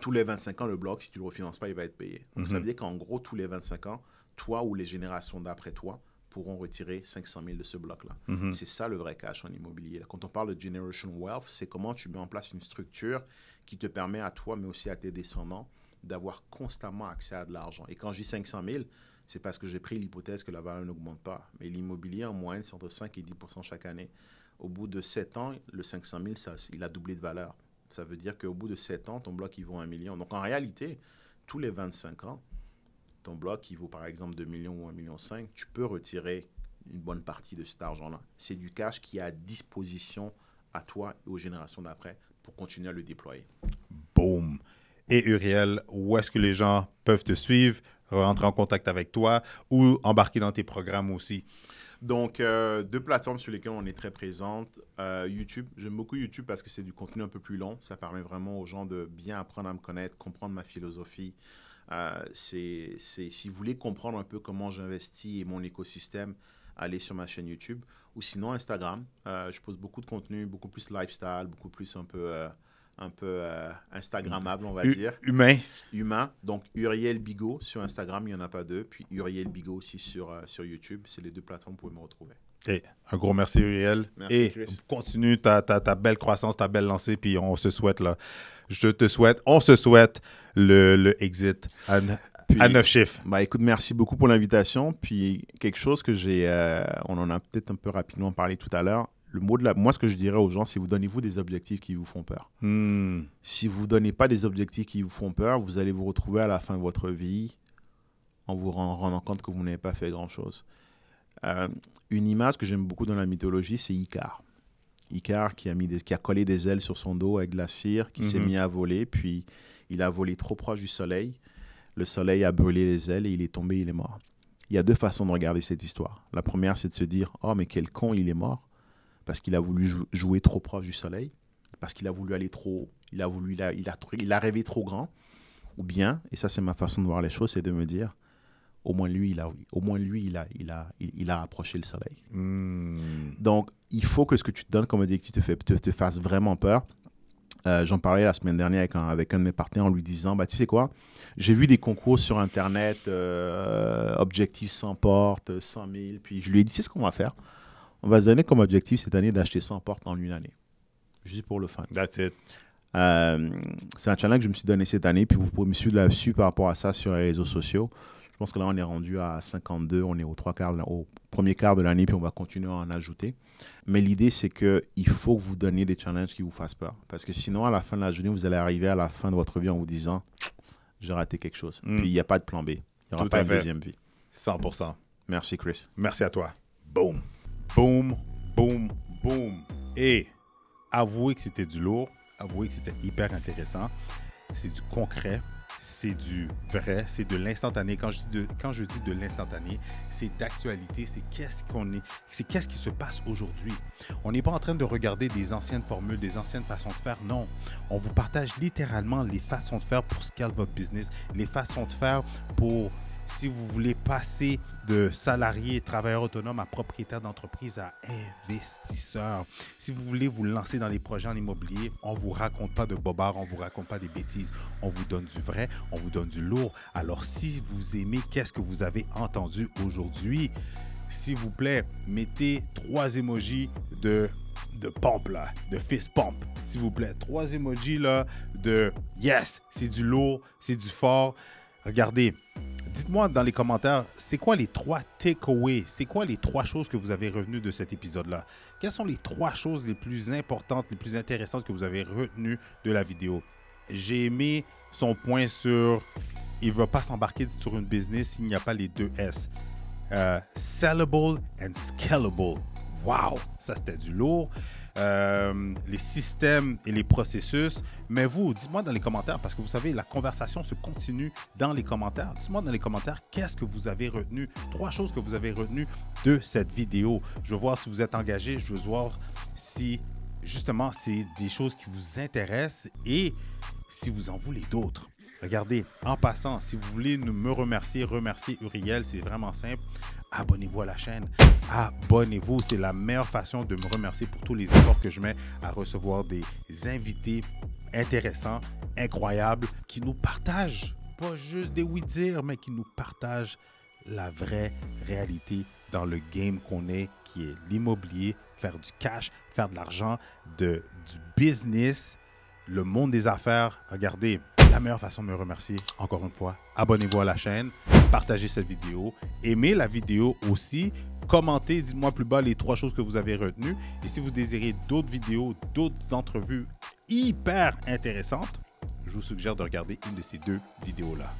Tous les 25 ans, le bloc, si tu ne le refinances pas, il va être payé. Donc, ça veut dire qu'en gros, tous les 25 ans, toi ou les générations d'après toi pourront retirer 500 000 de ce bloc-là. C'est ça le vrai cash en immobilier. Quand on parle de Generation Wealth, c'est comment tu mets en place une structure qui te permet à toi, mais aussi à tes descendants, d'avoir constamment accès à de l'argent. Et quand je dis 500 000, c'est parce que j'ai pris l'hypothèse que la valeur n'augmente pas. Mais l'immobilier, en moyenne, c'est entre 5 et 10% chaque année. Au bout de 7 ans, le 500 000, il a doublé de valeur. Ça veut dire qu'au bout de 7 ans, ton bloc, il vaut 1 million. Donc, en réalité, tous les 25 ans, ton bloc, il vaut par exemple 2 millions ou 1,5 million, tu peux retirer une bonne partie de cet argent-là. C'est du cash qui est à disposition à toi et aux générations d'après pour continuer à le déployer. Boum. Et Uriel, où est-ce que les gens peuvent te suivre, rentrer en contact avec toi ou embarquer dans tes programmes aussi? Donc, 2 plateformes sur lesquelles on est très présente. YouTube, j'aime beaucoup YouTube parce que c'est du contenu un peu plus long. Ça permet vraiment aux gens de bien apprendre à me connaître, comprendre ma philosophie. Si vous voulez comprendre un peu comment j'investis et mon écosystème, allez sur ma chaîne YouTube. Ou sinon, Instagram. Je pose beaucoup de contenu, beaucoup plus lifestyle, beaucoup plus un peu Instagrammable, on va dire. Humain. Donc, Uriel Bigot sur Instagram, il n'y en a pas 2. Puis Uriel Bigot aussi sur YouTube. C'est les 2 plateformes où vous pouvez me retrouver. Okay. Un gros merci, Uriel. Merci, et Chris. Continue ta belle croissance, ta belle lancée. Puis on se souhaite, on se souhaite le exit à 9 chiffres. Bah, écoute, merci beaucoup pour l'invitation. Puis quelque chose que on en a peut-être un peu rapidement parlé tout à l'heure. Moi, ce que je dirais aux gens, c'est donnez-vous des objectifs qui vous font peur. Si vous ne donnez pas des objectifs qui vous font peur, vous allez vous retrouver à la fin de votre vie en vous rendant compte que vous n'avez pas fait grand-chose. Une image que j'aime beaucoup dans la mythologie, c'est Icare. Icare qui a collé des ailes sur son dos avec de la cire, qui s'est mis à voler, puis il a volé trop proche du soleil. Le soleil a brûlé les ailes et il est tombé, il est mort. Il y a 2 façons de regarder cette histoire. La première, c'est de se dire « Oh, mais quel con, il est mort !» parce qu'il a voulu jouer trop proche du soleil, parce qu'il a voulu aller trop haut, il a rêvé trop grand. Ou bien, et ça c'est ma façon de voir les choses, c'est de me dire, au moins lui, il a approché le soleil. Donc, il faut que ce que tu te donnes comme objectif te fasse vraiment peur. J'en parlais la semaine dernière avec un de mes partenaires en lui disant, tu sais quoi, j'ai vu des concours sur Internet, objectif 100 portes, 100 000, puis je lui ai dit, c'est ce qu'on va faire. On va se donner comme objectif cette année d'acheter 100 portes en une année. Juste pour le fun. That's it. C'est un challenge que je me suis donné cette année. Puis vous pouvez me suivre là-dessus par rapport à ça sur les réseaux sociaux. Je pense que là, on est rendu à 52. On est au premier quart de l'année. Puis on va continuer à en ajouter. Mais l'idée, c'est qu'il faut que vous donniez des challenges qui vous fassent peur. Parce que sinon, à la fin de la journée, vous allez arriver à la fin de votre vie en vous disant « J'ai raté quelque chose. Puis il n'y a pas de plan B. Il n'y aura pas de deuxième vie. 100%. Merci, Chris. Merci à toi. Boom. Boom, boom, boom. Et avouez que c'était du lourd, avouez que c'était hyper intéressant. C'est du concret, c'est du vrai, c'est de l'instantané. Quand je dis de l'instantané, c'est d'actualité, c'est qu'est-ce qui se passe aujourd'hui. On n'est pas en train de regarder des anciennes formules, des anciennes façons de faire. Non, on vous partage littéralement les façons de faire pour scale votre business, les façons de faire pour... Si vous voulez passer de salarié, travailleur autonome à propriétaire d'entreprise à investisseur, si vous voulez vous lancer dans les projets en immobilier, on ne vous raconte pas de bobards, on ne vous raconte pas des bêtises. On vous donne du vrai, on vous donne du lourd. Alors, si vous aimez, qu'est-ce que vous avez entendu aujourd'hui? S'il vous plaît, mettez 3 emojis de pompe, là, de fist pump, s'il vous plaît. 3 emojis là, de yes, c'est du lourd, c'est du fort. Regardez, dites-moi dans les commentaires, c'est quoi les 3 takeaways? C'est quoi les 3 choses que vous avez retenues de cet épisode-là? Quelles sont les 3 choses les plus importantes, les plus intéressantes que vous avez retenues de la vidéo? J'ai aimé son point sur il ne va pas s'embarquer sur une business s'il n'y a pas les 2 S. sellable and scalable. Wow, ça c'était du lourd. Les systèmes et les processus. Mais vous, dites-moi dans les commentaires, parce que vous savez, la conversation se continue dans les commentaires. Dites-moi dans les commentaires, qu'est-ce que vous avez retenu? 3 choses que vous avez retenues de cette vidéo. Je veux voir si vous êtes engagé. Je veux voir si, justement, c'est des choses qui vous intéressent et si vous en voulez d'autres. Regardez, en passant, si vous voulez me remercier Uriel, c'est vraiment simple. Abonnez-vous à la chaîne. Abonnez-vous. C'est la meilleure façon de me remercier pour tous les efforts que je mets à recevoir des invités intéressants, incroyables, qui nous partagent, pas juste des oui-dire, mais qui nous partagent la vraie réalité dans le game qu'on est, qui est l'immobilier, faire du cash, faire de l'argent, du business, le monde des affaires. Regardez, la meilleure façon de me remercier, encore une fois, abonnez-vous à la chaîne, partagez cette vidéo, aimez la vidéo aussi, commentez, dites-moi plus bas les 3 choses que vous avez retenues. Et si vous désirez d'autres vidéos, d'autres entrevues hyper intéressantes, je vous suggère de regarder une de ces 2 vidéos-là.